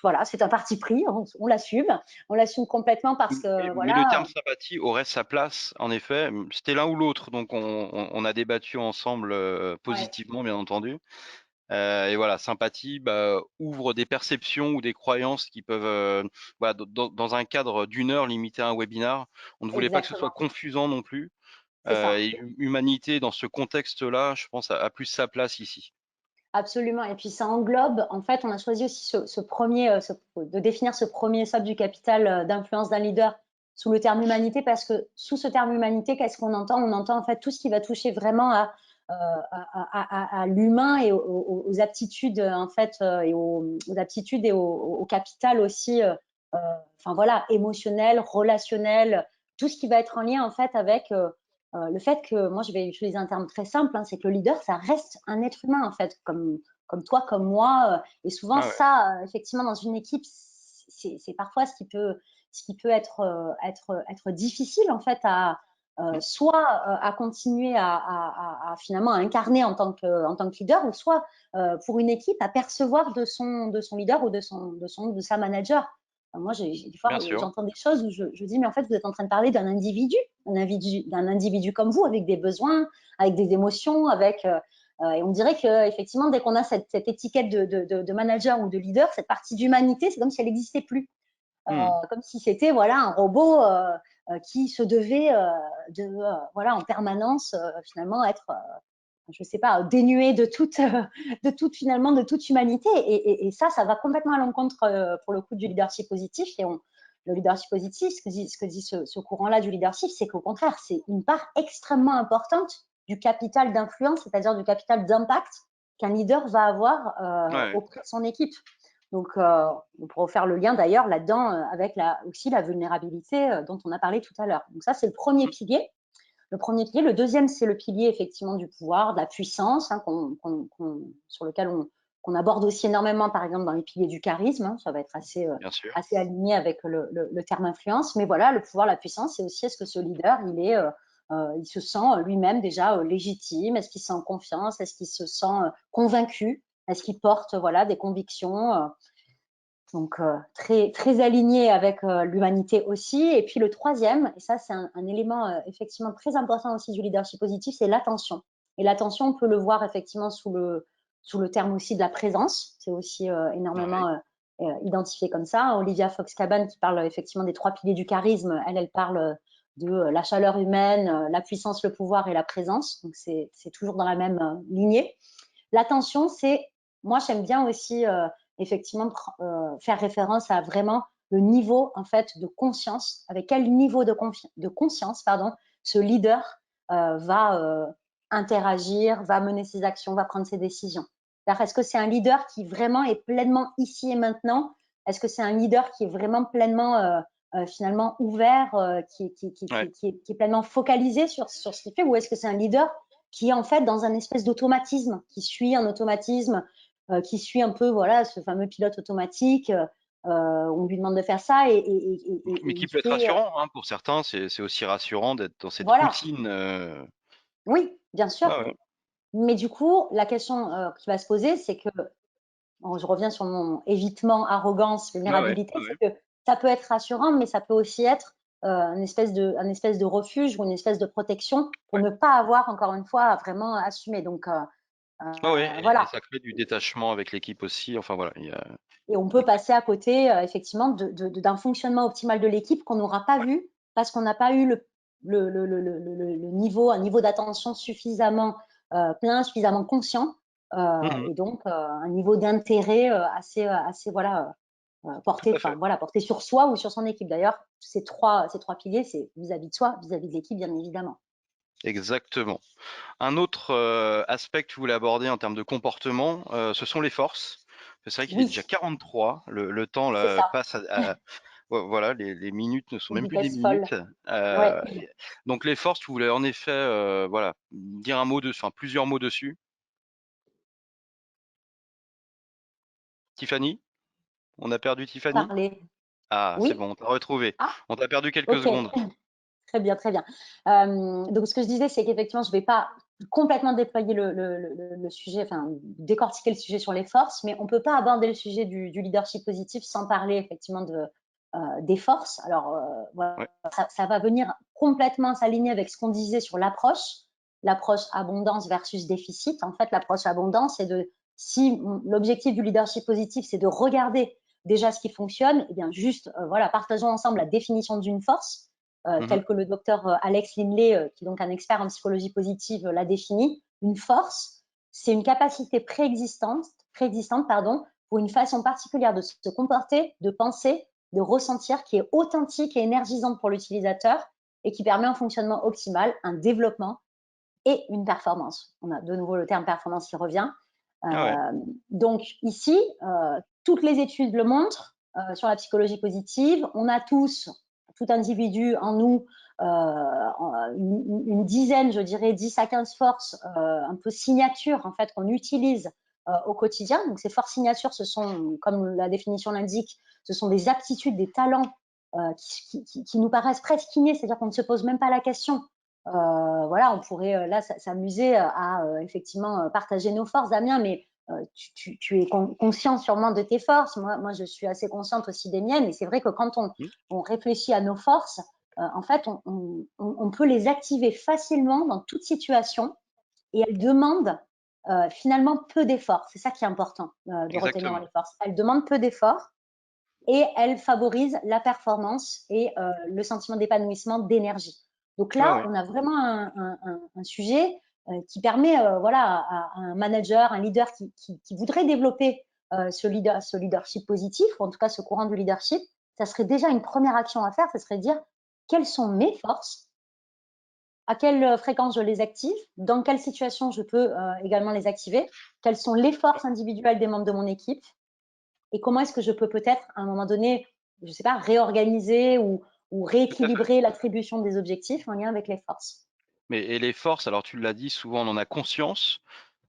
voilà, c'est un parti pris. On l'assume. On l'assume complètement parce Mais que, mais le terme voilà, sympathie aurait sa place, en effet. C'était l'un ou l'autre, donc on a débattu ensemble ouais, positivement, bien entendu. Et voilà, sympathie bah, ouvre des perceptions ou des croyances qui peuvent, voilà, dans un cadre d'1 heure limité à un webinar, on ne voulait pas que ce soit exactement. confusant non plus. C'est ça. Et humanité, dans ce contexte-là, je pense, a plus sa place ici. Absolument. Et puis ça englobe, en fait, on a choisi aussi ce premier, de définir ce premier socle du capital d'influence d'un leader sous le terme humanité, parce que sous ce terme humanité, qu'est-ce qu'on entend? On entend en fait tout ce qui va toucher vraiment à l'humain et aux aptitudes en fait et aux aptitudes et au capital aussi, enfin voilà, émotionnel, relationnel, tout ce qui va être en lien en fait avec le fait que, moi je vais utiliser un terme très simple, hein, c'est que le leader, ça reste un être humain en fait, comme toi, comme moi. Et souvent Ah ouais, ça, effectivement, dans une équipe, c'est parfois ce qui peut être difficile en fait soit à continuer à finalement à incarner en tant que leader, ou soit pour une équipe à percevoir de son leader ou de sa manager. Moi, des fois, bien sûr. j'entends des choses où je dis, mais en fait, vous êtes en train de parler d'un individu comme vous, avec des besoins, avec des émotions, et on dirait que effectivement, dès qu'on a cette étiquette de manager ou de leader, cette partie d'humanité, c'est comme si elle n'existait plus. Hmm. Comme si c'était voilà un robot qui se devait voilà en permanence finalement être je sais pas, dénué de toute humanité. Et ça va complètement à l'encontre, pour le coup, du leadership positif. Et le leadership positif, ce que dit ce courant-là du leadership, c'est qu'au contraire, c'est une part extrêmement importante du capital d'influence, c'est-à-dire du capital d'impact qu'un leader va avoir auprès de son équipe. Donc, on pourrait faire le lien d'ailleurs là-dedans avec aussi la vulnérabilité dont on a parlé tout à l'heure. Donc ça, c'est le premier pilier. Le premier pilier. Le deuxième, c'est le pilier effectivement du pouvoir, de la puissance, hein, sur lequel qu'on aborde aussi énormément, par exemple, dans les piliers du charisme. Hein, ça va être assez aligné avec le terme influence. Mais voilà, le pouvoir, la puissance, c'est aussi est-ce que ce leader, il se sent lui-même déjà légitime? Est-ce qu'il se sent confiance? Est-ce qu'il se sent convaincu? Est-ce qu'il porte voilà, des convictions donc, très, très aligné avec l'humanité aussi. Et puis, le troisième, et ça, c'est un élément effectivement très important aussi du leadership positif, c'est l'attention. Et l'attention, on peut le voir effectivement sous le terme aussi de la présence. C'est aussi énormément identifié comme ça. Olivia Fox-Cabane, qui parle effectivement des 3 piliers du charisme, elle parle de la chaleur humaine, la puissance, le pouvoir et la présence. Donc, c'est toujours dans la même lignée. L'attention, moi, j'aime bien aussi effectivement faire référence à vraiment le niveau en fait de conscience, avec quel niveau de conscience ce leader va interagir, va mener ses actions, va prendre ses décisions. Est-ce que c'est un leader qui vraiment est pleinement ici et maintenant? Est-ce que c'est un leader qui est vraiment pleinement finalement ouvert, qui est pleinement focalisé sur ce qu'il fait, ou est-ce que c'est un leader qui est en fait dans un espèce d'automatisme, qui suit un automatisme, qui suit un peu voilà ce fameux pilote automatique. On lui demande de faire ça mais qui peut être rassurant hein, pour certains. C'est aussi rassurant d'être dans cette voilà. routine. Oui, bien sûr. Ouais. Mais du coup, la question qui va se poser, c'est que je reviens sur mon évitement, arrogance, vulnérabilité, c'est que ça peut être rassurant, mais ça peut aussi être un espèce de refuge ou une espèce de protection pour ne pas avoir, encore une fois, à vraiment assumer. Donc, voilà. Et ça crée du détachement avec l'équipe aussi. Enfin voilà. Et on peut passer à côté, effectivement, d'un fonctionnement optimal de l'équipe qu'on n'aura pas vu parce qu'on n'a pas eu un niveau d'attention suffisamment plein, suffisamment conscient, et donc un niveau d'intérêt assez voilà porté sur soi ou sur son équipe. D'ailleurs, ces trois piliers, c'est vis-à-vis de soi, vis-à-vis de l'équipe, bien évidemment. Exactement. Un autre aspect que tu voulais aborder en termes de comportement, ce sont les forces. C'est vrai qu'il est déjà 43. Le temps là, passe voilà, les minutes ne sont même plus des minutes. Donc les forces, tu voulais en effet voilà, dire un mot dessus, enfin plusieurs mots dessus. Tiffany? On a perdu Tiffany? Parler. Ah, c'est Oui. bon, on t'a retrouvé. Ah, On t'a perdu quelques ok. secondes. Très bien, très bien. Donc, ce que je disais, c'est qu'effectivement, je ne vais pas complètement déployer le sujet, enfin, décortiquer le sujet sur les forces, mais on ne peut pas aborder le sujet du leadership positif sans parler effectivement des forces. Alors, voilà, ça va venir complètement s'aligner avec ce qu'on disait sur l'approche abondance versus déficit. En fait, l'approche abondance, c'est si l'objectif du leadership positif, c'est de regarder déjà ce qui fonctionne, eh bien, juste, voilà, partageons ensemble la définition d'une force. Tel que le docteur Alex Linley, qui est donc un expert en psychologie positive, l'a défini. Une force, c'est une capacité préexistante pour une façon particulière de se comporter, de penser, de ressentir, qui est authentique et énergisante pour l'utilisateur et qui permet un fonctionnement optimal, un développement et une performance. On a de nouveau le terme performance qui revient. Donc ici, toutes les études le montrent sur la psychologie positive. On a tout individu en nous, une dizaine, je dirais 10 à 15 forces, un peu signatures en fait qu'on utilise au quotidien. Donc ces forces signatures, ce sont, comme la définition l'indique, ce sont des aptitudes, des talents qui nous paraissent presque innés, c'est-à-dire qu'on ne se pose même pas la question. Voilà, on pourrait là s'amuser à effectivement partager nos forces, Damien, mais tu es conscient sûrement de tes forces. Moi, je suis assez consciente aussi des miennes. Et c'est vrai que quand on réfléchit à nos forces, en fait, on peut les activer facilement dans toute situation et elles demandent finalement peu d'efforts. C'est ça qui est important de retenir dans les forces. Elles demandent peu d'efforts et elles favorisent la performance et le sentiment d'épanouissement, d'énergie. Donc là, on a vraiment un sujet qui permet voilà, à un manager, un leader qui voudrait développer ce leadership positif, ou en tout cas ce courant du leadership, ça serait déjà une première action à faire, ce serait de dire quelles sont mes forces, à quelle fréquence je les active, dans quelle situation je peux également les activer, quelles sont les forces individuelles des membres de mon équipe, et comment est-ce que je peux peut-être, à un moment donné, je ne sais pas, réorganiser ou Tout à fait. rééquilibrer l'attribution des objectifs en lien avec les forces. Mais et les forces, alors tu l'as dit, souvent on en a conscience.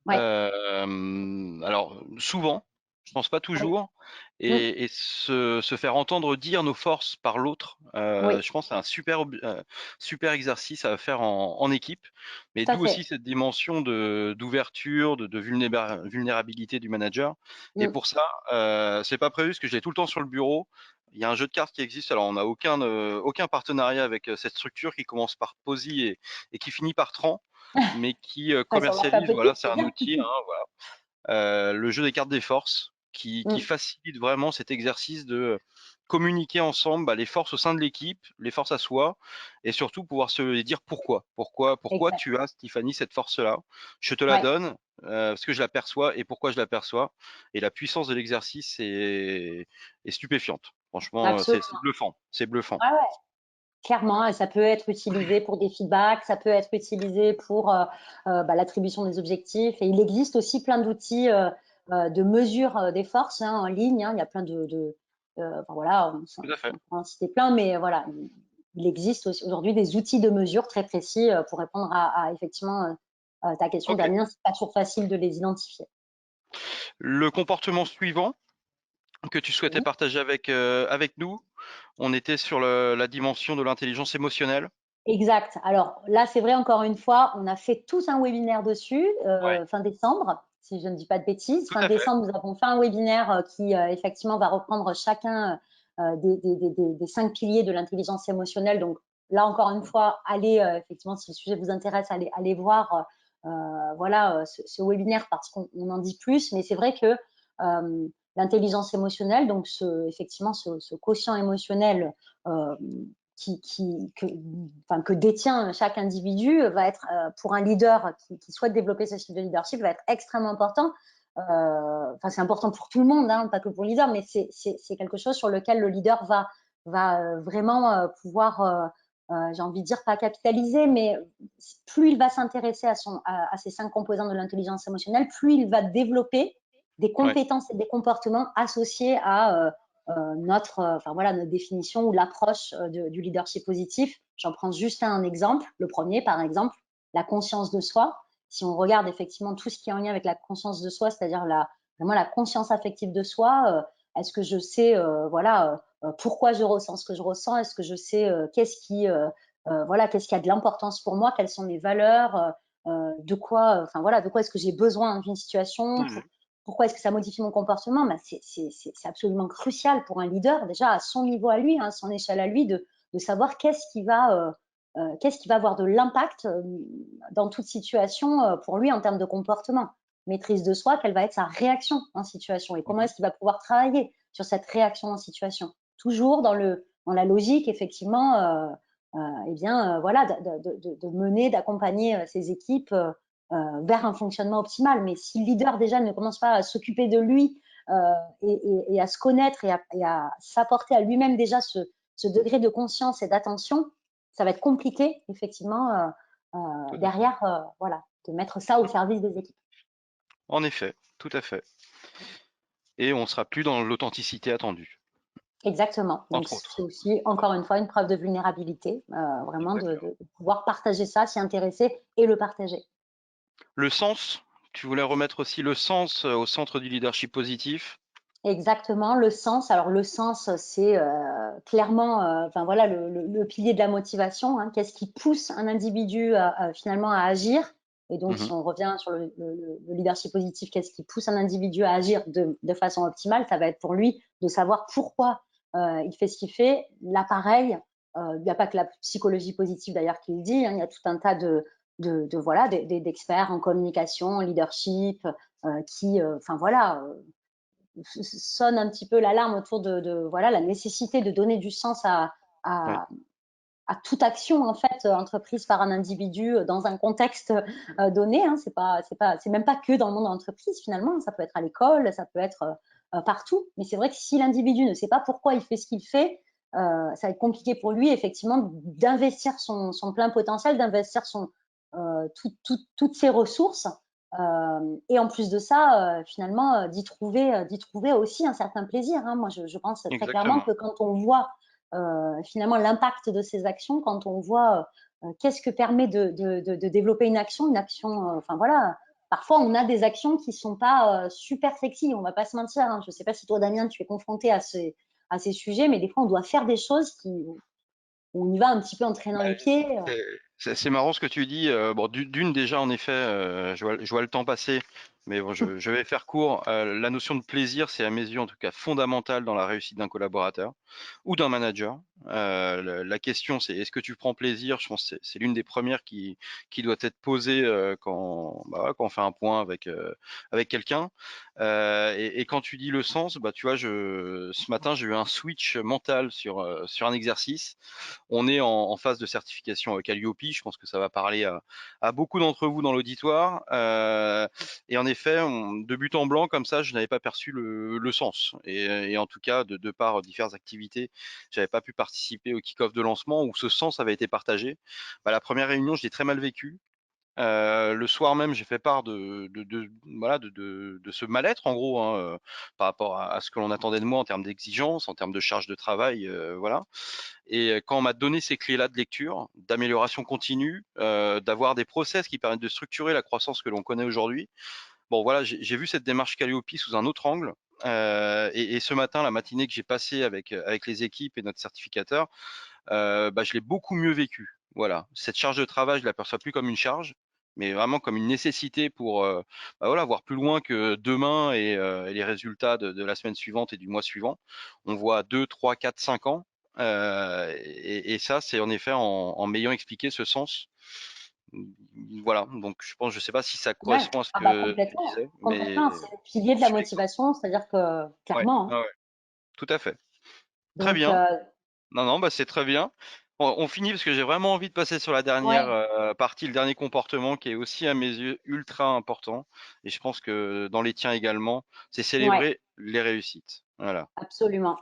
Ouais, Alors souvent, je pense pas oui, toujours, mm, et se faire entendre dire nos forces par l'autre, oui, je pense que c'est un super exercice à faire en équipe, mais tout à d'où aussi fait. cette dimension d'ouverture, de vulnérabilité du manager. Et Mm, pour ça, c'est pas prévu parce que je l'ai tout le temps sur le bureau. Il y a un jeu de cartes qui existe. Alors on n'a aucun partenariat avec cette structure qui commence par Posy et qui finit par Tran, mais qui ouais, ça leur fait un commercialise, voilà, petit c'est un plaisir. outil, hein, voilà, le jeu des cartes des forces qui Mm, facilite vraiment cet exercice de communiquer ensemble, bah, les forces au sein de l'équipe, les forces à soi, et surtout pouvoir se dire pourquoi exact. tu as, Stéphanie, cette force-là. Je te la Ouais, donne parce que je l'aperçois et pourquoi je l'aperçois. Et la puissance de l'exercice est stupéfiante. Franchement, c'est absolument. bluffant. C'est bluffant. Ouais, ouais. Clairement, et ça peut être utilisé pour des feedbacks, ça peut être utilisé pour l'attribution des objectifs. Et il existe aussi plein d'outils de mesure des forces en ligne. Il y a plein enfin, voilà, Tout à fait. on peut en citer plein, mais voilà, il existe aussi aujourd'hui des outils de mesure très précis pour répondre à effectivement ta question, Ok. Damien. C'est pas toujours facile de les identifier. Le comportement suivant que tu souhaitais Oui. partager avec nous, on était sur la dimension de l'intelligence émotionnelle. Exact. Alors là, c'est vrai, encore une fois, on a fait tous un webinaire dessus, Ouais, fin décembre, si je ne dis pas de bêtises. tout Fin à fait. décembre, nous avons fait un webinaire qui, effectivement, va reprendre chacun des 5 piliers de l'intelligence émotionnelle. Donc là, encore une fois, allez, effectivement, si le sujet vous intéresse, allez voir voilà, ce webinaire parce qu'on en dit plus. Mais c'est vrai que l'intelligence émotionnelle, donc effectivement, ce quotient émotionnel euh, que détient chaque individu va être, pour un leader qui souhaite développer ce style de leadership, va être extrêmement important. Enfin, c'est important pour tout le monde, hein, pas que pour le leader, mais c'est quelque chose sur lequel le leader va vraiment pouvoir, j'ai envie de dire, pas capitaliser, mais plus il va s'intéresser à ces 5 composants de l'intelligence émotionnelle, plus il va développer des Ouais, compétences et des comportements associés à enfin voilà, notre définition ou l'approche du leadership positif. J'en prends juste un exemple. Le premier, par exemple, la conscience de soi. Si on regarde effectivement tout ce qui est en lien avec la conscience de soi, c'est-à-dire vraiment la conscience affective de soi, est-ce que je sais voilà pourquoi je ressens ce que je ressens? Est-ce que je sais voilà, qu'est-ce qui a de l'importance pour moi? Quelles sont mes valeurs? De quoi, enfin voilà, de quoi est-ce que j'ai besoin dans une situation? mmh, Pourquoi est-ce que ça modifie mon comportement? Ben, c'est absolument crucial pour un leader, déjà à son niveau à lui, à son échelle à lui, de savoir qu'est-ce qui va avoir de l'impact dans toute situation pour lui en termes de comportement. Maîtrise de soi, quelle va être sa réaction en situation et comment mmh. est-ce qu'il va pouvoir travailler sur cette réaction en situation. Toujours dans la logique, effectivement, eh bien, voilà, de mener, d'accompagner ses équipes vers un fonctionnement optimal. Mais si le leader déjà ne commence pas à s'occuper de lui et à se connaître et à s'apporter à lui-même déjà ce degré de conscience et d'attention, ça va être compliqué effectivement Tout à fait. derrière, voilà, de mettre ça au service des équipes. En effet, tout à fait. Et on sera plus dans l'authenticité attendue, Exactement. Donc entre c'est autres. aussi encore une fois une preuve de vulnérabilité, vraiment Exactement. de pouvoir partager ça, s'y intéresser et le partager. Le sens, tu voulais remettre aussi le sens, au centre du leadership positif? Exactement, le sens. Alors le sens, c'est clairement, enfin voilà, le pilier de la motivation, hein. Qu'est-ce qui pousse un individu finalement à agir? Et donc, Mmh. si on revient sur le leadership positif, qu'est-ce qui pousse un individu à agir de façon optimale? Ça va être pour lui de savoir pourquoi il fait ce qu'il fait. Là, pareil, il n'y a pas que la psychologie positive d'ailleurs qui le dit, hein, il y a tout un tas voilà, d'experts en communication, en leadership, qui, enfin voilà, sonne un petit peu l'alarme autour de voilà, la nécessité de donner du sens Oui, à, à toute action en fait entreprise par un individu dans un contexte donné. Hein. C'est même pas que dans le monde de l'entreprise finalement. Ça peut être à l'école, ça peut être partout. Mais c'est vrai que si l'individu ne sait pas pourquoi il fait ce qu'il fait, ça va être compliqué pour lui, effectivement, d'investir son plein potentiel, d'investir toutes ses ressources. Et en plus de ça, finalement, d'y trouver aussi un certain plaisir. Hein. Moi, je pense très clairement Exactement. que quand on voit finalement l'impact de ces actions, quand on voit qu'est-ce que permet de développer une action, enfin voilà, parfois on a des actions qui sont pas super sexy, on va pas se mentir. Hein. Je sais pas si toi, Damien, tu es confronté à ces sujets, mais des fois on doit faire des choses où on y va un petit peu en traînant Bah, les pieds. c'est marrant ce que tu dis. Bon, d'une déjà en effet, je vois le temps passer, mais bon, je vais faire court. La notion de plaisir, c'est à mes yeux en tout cas fondamental dans la réussite d'un collaborateur ou d'un manager. La question, c'est est-ce que tu prends plaisir? Je pense que c'est l'une des premières qui doit être posée quand on fait un point avec quelqu'un. Et quand tu dis le sens, bah tu vois, ce matin j'ai eu un switch mental sur un exercice. On est en phase de certification Calliope. Je pense que ça va parler à beaucoup d'entre vous dans l'auditoire. Et en effet, de but en blanc, comme ça, je n'avais pas perçu le sens. Et en tout cas, de par diverses activités, j'avais pas pu participer au kick-off de lancement où ce sens avait été partagé. Bah, la première réunion, je l'ai très mal vécu. Le soir même, j'ai fait part voilà, de ce mal-être en gros, hein, par rapport à ce que l'on attendait de moi en termes d'exigence, en termes de charge de travail, voilà. Et quand on m'a donné ces clés-là de lecture, d'amélioration continue, d'avoir des process qui permettent de structurer la croissance que l'on connaît aujourd'hui, bon voilà, j'ai vu cette démarche Calliope sous un autre angle. Et ce matin, la matinée que j'ai passée avec les équipes et notre certificateur, bah, je l'ai beaucoup mieux vécu. Voilà, cette charge de travail, je l'aperçois plus comme une charge, mais vraiment comme une nécessité pour bah voilà, voir plus loin que demain et les résultats de la semaine suivante et du mois suivant. On voit 2, 3, 4, 5 ans. Et ça, c'est en effet en m'ayant expliqué ce sens. Voilà, donc je pense, je sais pas si ça Ouais, correspond à ce ah bah que tu complètement, disais, mais complètement. C'est le pilier de je la suis d'accord. motivation, c'est-à-dire que Ouais, clairement. Hein. ouais, ouais, tout à fait. Très Donc, bien. Non, non, bah c'est très bien. On finit parce que j'ai vraiment envie de passer sur la dernière ouais, partie, le dernier comportement qui est aussi à mes yeux ultra important. Et je pense que dans les tiens également, c'est ouais, célébrer les réussites. Voilà. absolument.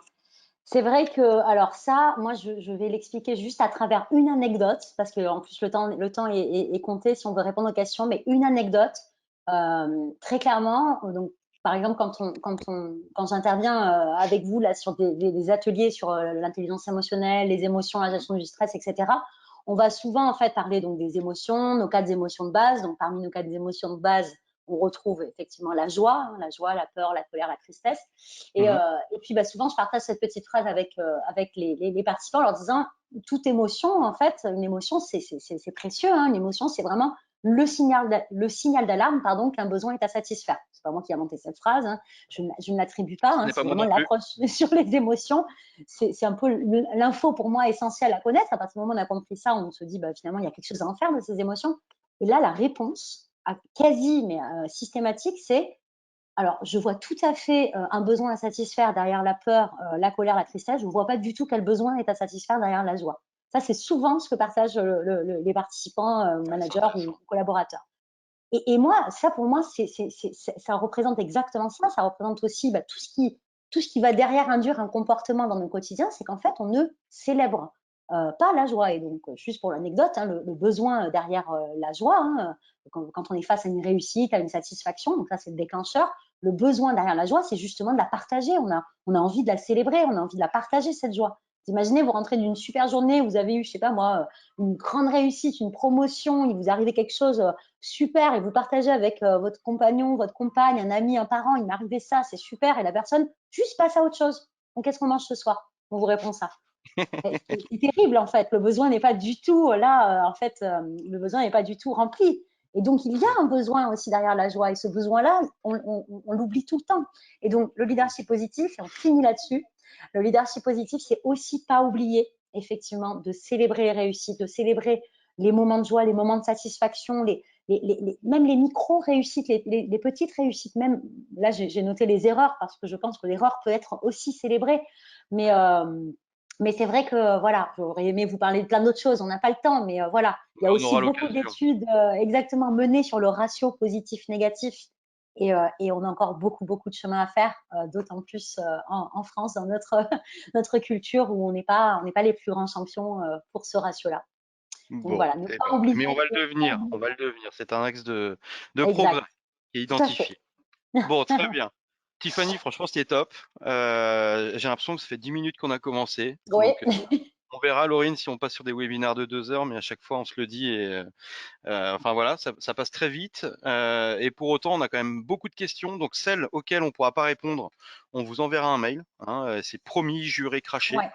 C'est vrai que, alors ça, moi, je vais l'expliquer juste à travers une anecdote, parce que en plus le temps est compté si on veut répondre aux questions, mais une anecdote, très clairement. Donc, par exemple, quand j'interviens avec vous là sur des ateliers sur l'intelligence émotionnelle, les émotions, la gestion du stress, etc., on va souvent en fait parler donc des émotions, nos quatre émotions de base. Donc, parmi nos quatre émotions de base, on retrouve effectivement la joie, la peur, la colère, la tristesse. Mhm. Et puis bah, souvent, je partage cette petite phrase avec les participants en leur disant toute émotion, en fait, une émotion, c'est précieux. Hein, une émotion, c'est vraiment le signal d'alarme pardon, qu'un besoin est à satisfaire. C'est pas moi qui ai inventé cette phrase, hein, je ne l'attribue pas, Ce hein, n'est pas c'est moi vraiment non plus. l'approche sur les émotions. C'est un peu l'info pour moi essentielle à connaître. À partir du moment où on a compris ça, on se dit bah, finalement, il y a quelque chose à en faire de ces émotions. Et là, la réponse, quasi mais systématique, c'est alors, je vois tout à fait un besoin à satisfaire derrière la peur, la colère, la tristesse. Je ne vois pas du tout quel besoin est à satisfaire derrière la joie. Ça, c'est souvent ce que partagent les participants, Ah, c'est managers ou intéressant. collaborateurs. Et moi, ça, pour moi, ça représente exactement ça. Ça représente aussi bah, tout ce qui va derrière induire un comportement dans nos quotidiens, c'est qu'en fait, on ne célèbre pas la joie. Et donc, juste pour l'anecdote, hein, le besoin derrière la joie, hein, quand on est face à une réussite, à une satisfaction, donc ça, c'est le déclencheur. Le besoin derrière la joie, c'est justement de la partager. On a envie de la célébrer, on a envie de la partager, cette joie. Vous imaginez, vous rentrez d'une super journée, vous avez eu, je sais pas moi, une grande réussite, une promotion, il vous arrive quelque chose super et vous partagez avec votre compagnon, votre compagne, un ami, un parent, il m'est arrivé ça, c'est super, et la personne juste passe à autre chose. Donc, qu'est-ce qu'on mange ce soir? On vous répond ça. C'est terrible en fait. Le besoin n'est pas du tout là. En fait, le besoin n'est pas du tout rempli. Et donc, il y a un besoin aussi derrière la joie. Et ce besoin-là, on l'oublie tout le temps. Et donc, le leadership positif, et on finit là-dessus, le leadership positif, c'est aussi pas oublier, effectivement, de célébrer les réussites, de célébrer les moments de joie, les moments de satisfaction, même les micro-réussites, les petites réussites. Même là, j'ai noté les erreurs parce que je pense que l'erreur peut être aussi célébrée. Mais, c'est vrai que voilà, j'aurais aimé vous parler de plein d'autres choses, on n'a pas le temps, mais voilà, il y a On aussi aura beaucoup l'occasion. d'études exactement menées sur le ratio positif-négatif Et on a encore beaucoup, beaucoup de chemin à faire, d'autant plus en France, dans notre, notre culture où on n'est pas les plus grands champions pour ce ratio-là. Donc Bon, voilà, ne eh pas ben, mais on oublier. va le Ne pas devenir, on oublier. va le devenir. C'est un axe de progrès Exact, qui est tout à fait. identifié. Bon, très bien. Tiffany, franchement, c'était top. J'ai l'impression que ça fait 10 minutes qu'on a commencé. Oui, Donc, on verra, Laurine, si on passe sur des webinaires de 2 heures, mais à chaque fois, on se le dit. Et, enfin, voilà, ça passe très vite. Et pour autant, on a quand même beaucoup de questions. Donc, celles auxquelles on ne pourra pas répondre, on vous enverra un mail. Hein, c'est promis, juré, craché. ouais,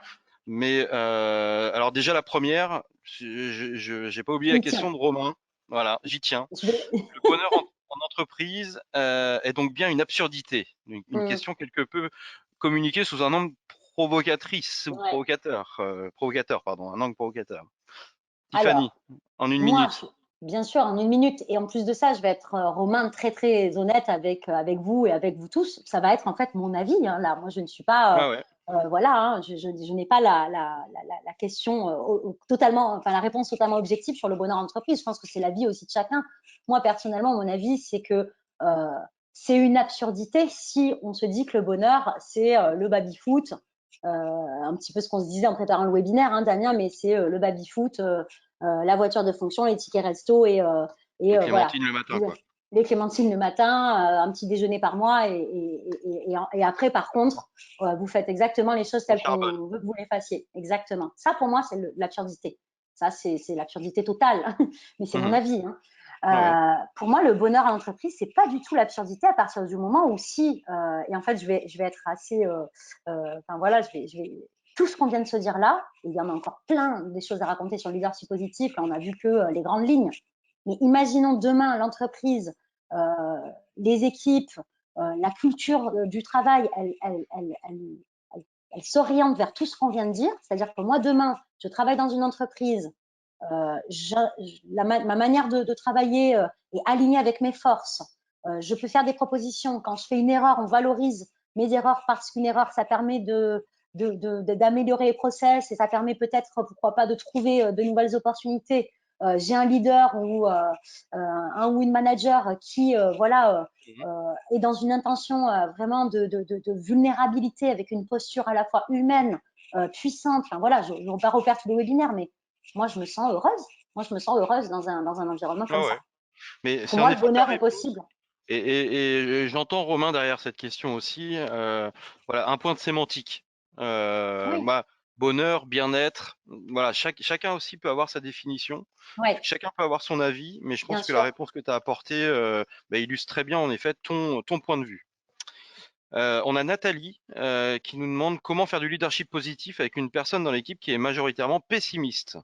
Mais alors déjà la première, j'ai pas oublié tu la y tiens. question de Romain. Voilà, j'y tiens. Je vais... Le bonheur en entreprise est donc bien une absurdité, une Hmm. question quelque peu communiquée sous un angle provocatrice ou Ouais. provocateur, pardon, un angle provocateur. Tiffany, Alors, en une moi, minute. bien sûr, en une minute. Et en plus de ça, je vais être, Romain, très, très honnête avec vous et avec vous tous. Ça va être en fait mon avis. Hein, là, moi, je ne suis pas, Ah ouais, voilà, hein, je n'ai pas la question totalement, enfin la réponse totalement objective sur le bonheur en entreprise. Je pense que c'est l'avis aussi de chacun. Moi, personnellement, mon avis, c'est que c'est une absurdité si on se dit que le bonheur, c'est le baby-foot. Un petit peu ce qu'on se disait en préparant le webinaire, hein, Damien, mais c'est le baby-foot, la voiture de fonction, les tickets resto les voilà, clémentines le matin, quoi. les clémentines le matin, un petit déjeuner par mois et après, par contre, vous faites exactement les choses On telles qu'on charbonne. veut que vous les fassiez. Exactement. Ça, pour moi, c'est l'absurdité. Ça, c'est l'absurdité totale. Mais c'est mon Mhm. avis. Hein. Ouais, ouais. Pour moi, le bonheur à l'entreprise, c'est pas du tout l'absurdité à partir du moment où si, et en fait, je vais être assez, enfin voilà, je vais tout ce qu'on vient de se dire là, et il y en a encore plein des choses à raconter sur le leadership positif. Là, on a vu que les grandes lignes. Mais imaginons demain l'entreprise, les équipes, la culture du travail, elle s'oriente vers tout ce qu'on vient de dire. C'est-à-dire que moi, demain, je travaille dans une entreprise, ma manière de travailler est alignée avec mes forces. Je peux faire des propositions. Quand je fais une erreur, on valorise mes erreurs parce qu'une erreur, ça permet d'améliorer les process et ça permet peut-être, pourquoi pas, de trouver de nouvelles opportunités. J'ai un leader ou un ou une manager qui, voilà, Mhm. est dans une intention vraiment de vulnérabilité avec une posture à la fois humaine, puissante. Enfin voilà, je ne vais pas refaire tous les webinaires, mais moi, je me sens heureuse. Moi, je me sens heureuse dans un environnement comme Ah ça. ouais. Mais Pour c'est en moi, le effet ta bonheur est réponse. possible. Et j'entends Romain derrière cette question aussi. Voilà, un point de sémantique. Oui, Bah, bonheur, bien-être. Voilà, chacun aussi peut avoir sa définition. ouais, Chacun peut avoir son avis, mais je bien pense que la sûr. réponse que tu as apportée bah, illustre très bien en effet ton point de vue. On a Nathalie qui nous demande comment faire du leadership positif avec une personne dans l'équipe qui est majoritairement pessimiste.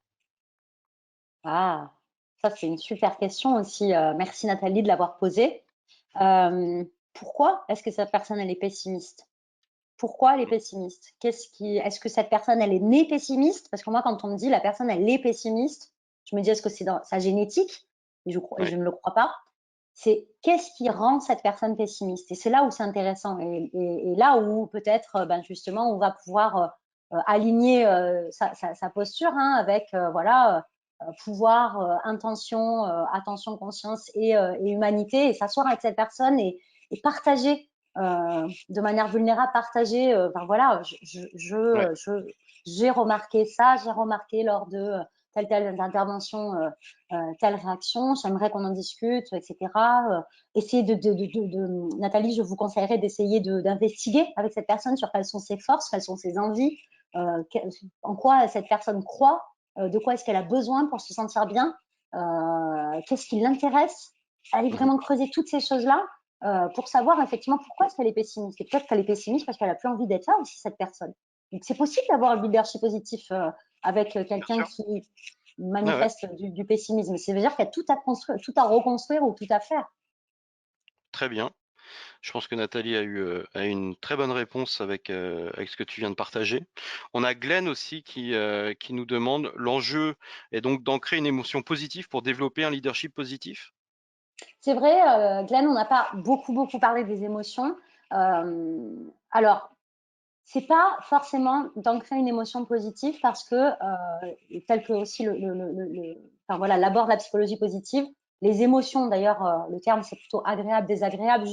Ah, ça, c'est une super question aussi. Merci Nathalie de l'avoir posée. Pourquoi est-ce que cette personne, elle est pessimiste? Pourquoi elle est pessimiste? Est-ce que cette personne, elle est née pessimiste? Parce que moi, quand on me dit la personne, elle est pessimiste, je me dis, est-ce que c'est dans sa génétique? Et Ouais. je ne le crois pas. C'est qu'est-ce qui rend cette personne pessimiste? Et c'est là où c'est intéressant. Et là où peut-être, ben justement, on va pouvoir aligner sa posture hein, avec, voilà, pouvoir, intention, attention, conscience et humanité, et s'asseoir avec cette personne et partager de manière vulnérable, partager. Ben voilà, Ouais. j'ai remarqué ça, j'ai remarqué lors de telle intervention, telle réaction, j'aimerais qu'on en discute, etc. Essayer Nathalie, je vous conseillerais d'essayer d'investiguer avec cette personne sur quelles sont ses forces, quelles sont ses envies, en quoi cette personne croit, de quoi est-ce qu'elle a besoin pour se sentir bien, qu'est-ce qui l'intéresse. Aller Mhm. vraiment creuser toutes ces choses-là pour savoir effectivement pourquoi est-ce qu'elle est pessimiste. Et peut-être qu'elle est pessimiste parce qu'elle a plus envie d'être là aussi, cette personne. Donc c'est possible d'avoir un leadership positif avec Bien quelqu'un sûr. qui Ouais, ouais. manifeste du pessimisme. Ça veut dire qu'il y a tout à construire, tout à reconstruire ou tout à faire. Très bien. Je pense que Nathalie a eu une très bonne réponse avec ce que tu viens de partager. On a Glenn aussi qui nous demande l'enjeu est donc d'ancrer une émotion positive pour développer un leadership positif. C'est vrai, Glenn, on n'a pas beaucoup parlé des émotions. Alors, c'est pas forcément d'ancrer une émotion positive parce que, tel que aussi enfin voilà, l'aborde la psychologie positive, Les émotions, d'ailleurs, le terme, c'est plutôt agréable, désagréable,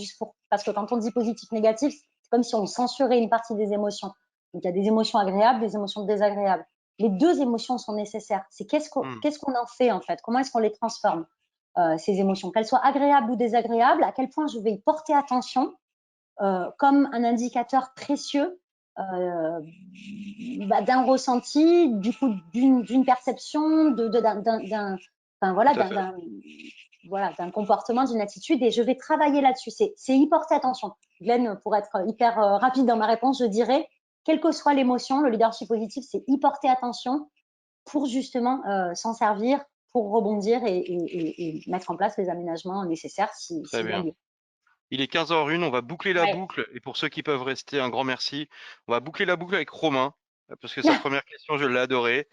parce que quand on dit positif, négatif, c'est comme si on censurait une partie des émotions. Donc, il y a des émotions agréables, des émotions désagréables. Les deux émotions sont nécessaires. C'est qu'est-ce qu'on en fait, en fait? Comment est-ce qu'on les transforme, ces émotions? Qu'elles soient agréables ou désagréables, à quel point je vais y porter attention, comme un indicateur précieux d'un ressenti, du coup d'une perception, Tout à fait. d'un comportement, d'une attitude, et je vais travailler là-dessus. C'est y porter attention. Glenn, pour être hyper rapide dans ma réponse, je dirais, quelle que soit l'émotion, le leadership positif, c'est y porter attention pour justement s'en servir, pour rebondir et mettre en place les aménagements nécessaires s'il Très y a bien. lieu. Il est 15h01, on va boucler la Ouais. boucle. Et pour ceux qui peuvent rester, un grand merci. On va boucler la boucle avec Romain, parce que sa première question, je l'ai adorée,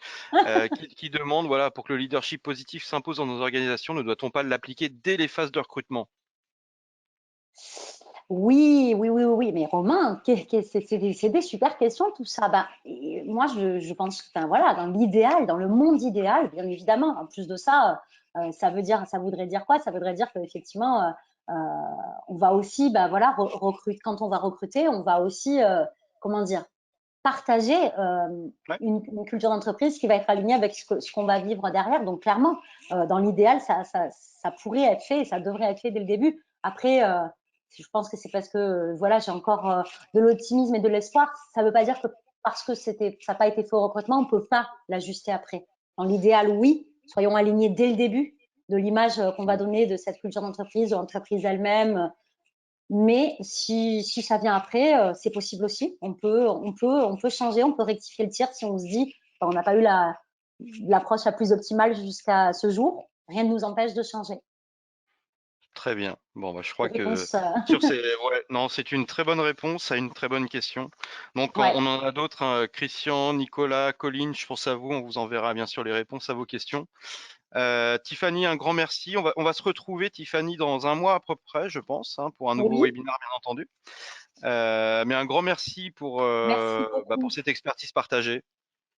qui demande, voilà, pour que le leadership positif s'impose dans nos organisations, ne doit-on pas l'appliquer dès les phases de recrutement? Oui, oui, oui, oui, oui, mais Romain, c'est des super questions tout ça. Bah, moi, je pense que, enfin, voilà, dans l'idéal, dans le monde idéal, bien évidemment. En plus de ça, ça voudrait dire quoi? Ça voudrait dire qu'effectivement, on va aussi, bah voilà, recruter. Quand on va recruter, on va aussi, comment dire, partager Ouais, une culture d'entreprise qui va être alignée avec ce qu'on va vivre derrière. Donc clairement, dans l'idéal, ça pourrait être fait et ça devrait être fait dès le début. Après, je pense que c'est parce que voilà, j'ai encore de l'optimisme et de l'espoir. Ça ne veut pas dire que parce que ça n'a pas été fait au recrutement, on ne peut pas l'ajuster après. Dans l'idéal, oui, soyons alignés dès le début de l'image qu'on va donner de cette culture d'entreprise, de l'entreprise elle-même, mais si ça vient après, c'est possible aussi. On peut changer, on peut rectifier le tir si on se dit, on n'a pas eu l'approche la plus optimale jusqu'à ce jour. Rien ne nous empêche de changer. très bien. Bon, bah, je crois que Réponse, sur ces, ouais, non, c'est une très bonne réponse à une très bonne question. Donc, ouais. on en a d'autres, hein, Christian, Nicolas, Colline, je pense à vous. On vous enverra bien sûr les réponses à vos questions. Tiffany, un grand merci. On va se retrouver, Tiffany, dans un mois à peu près, je pense, hein, pour un nouveau Oui, webinaire, bien entendu. Mais un grand merci merci pour beaucoup. cette expertise partagée.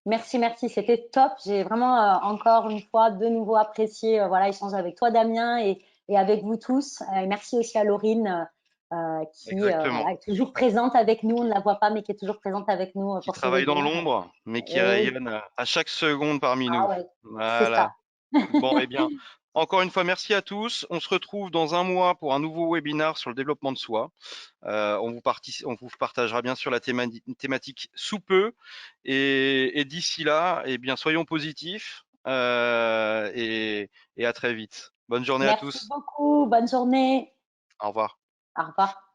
Merci, merci. C'était top. J'ai vraiment encore une fois de nouveau apprécié voilà, échanger avec toi, Damien, et avec vous tous. Et merci aussi à Laurine qui Exactement. voilà, est toujours présente avec nous. On ne la voit pas, mais qui est toujours présente avec nous Qui pour ces travaille dans webinaires. l'ombre, mais qui Et oui, rayonne à chaque seconde parmi ah nous. ouais, c'est ça. Voilà. Bon, eh bien, encore une fois, merci à tous. On se retrouve dans un mois pour un nouveau webinaire sur le développement de soi. On vous partagera bien sûr la thématique sous peu. Et d'ici là, eh bien, soyons positifs et à très vite. Bonne journée à Merci tous. beaucoup. Bonne journée. Au revoir. Au revoir.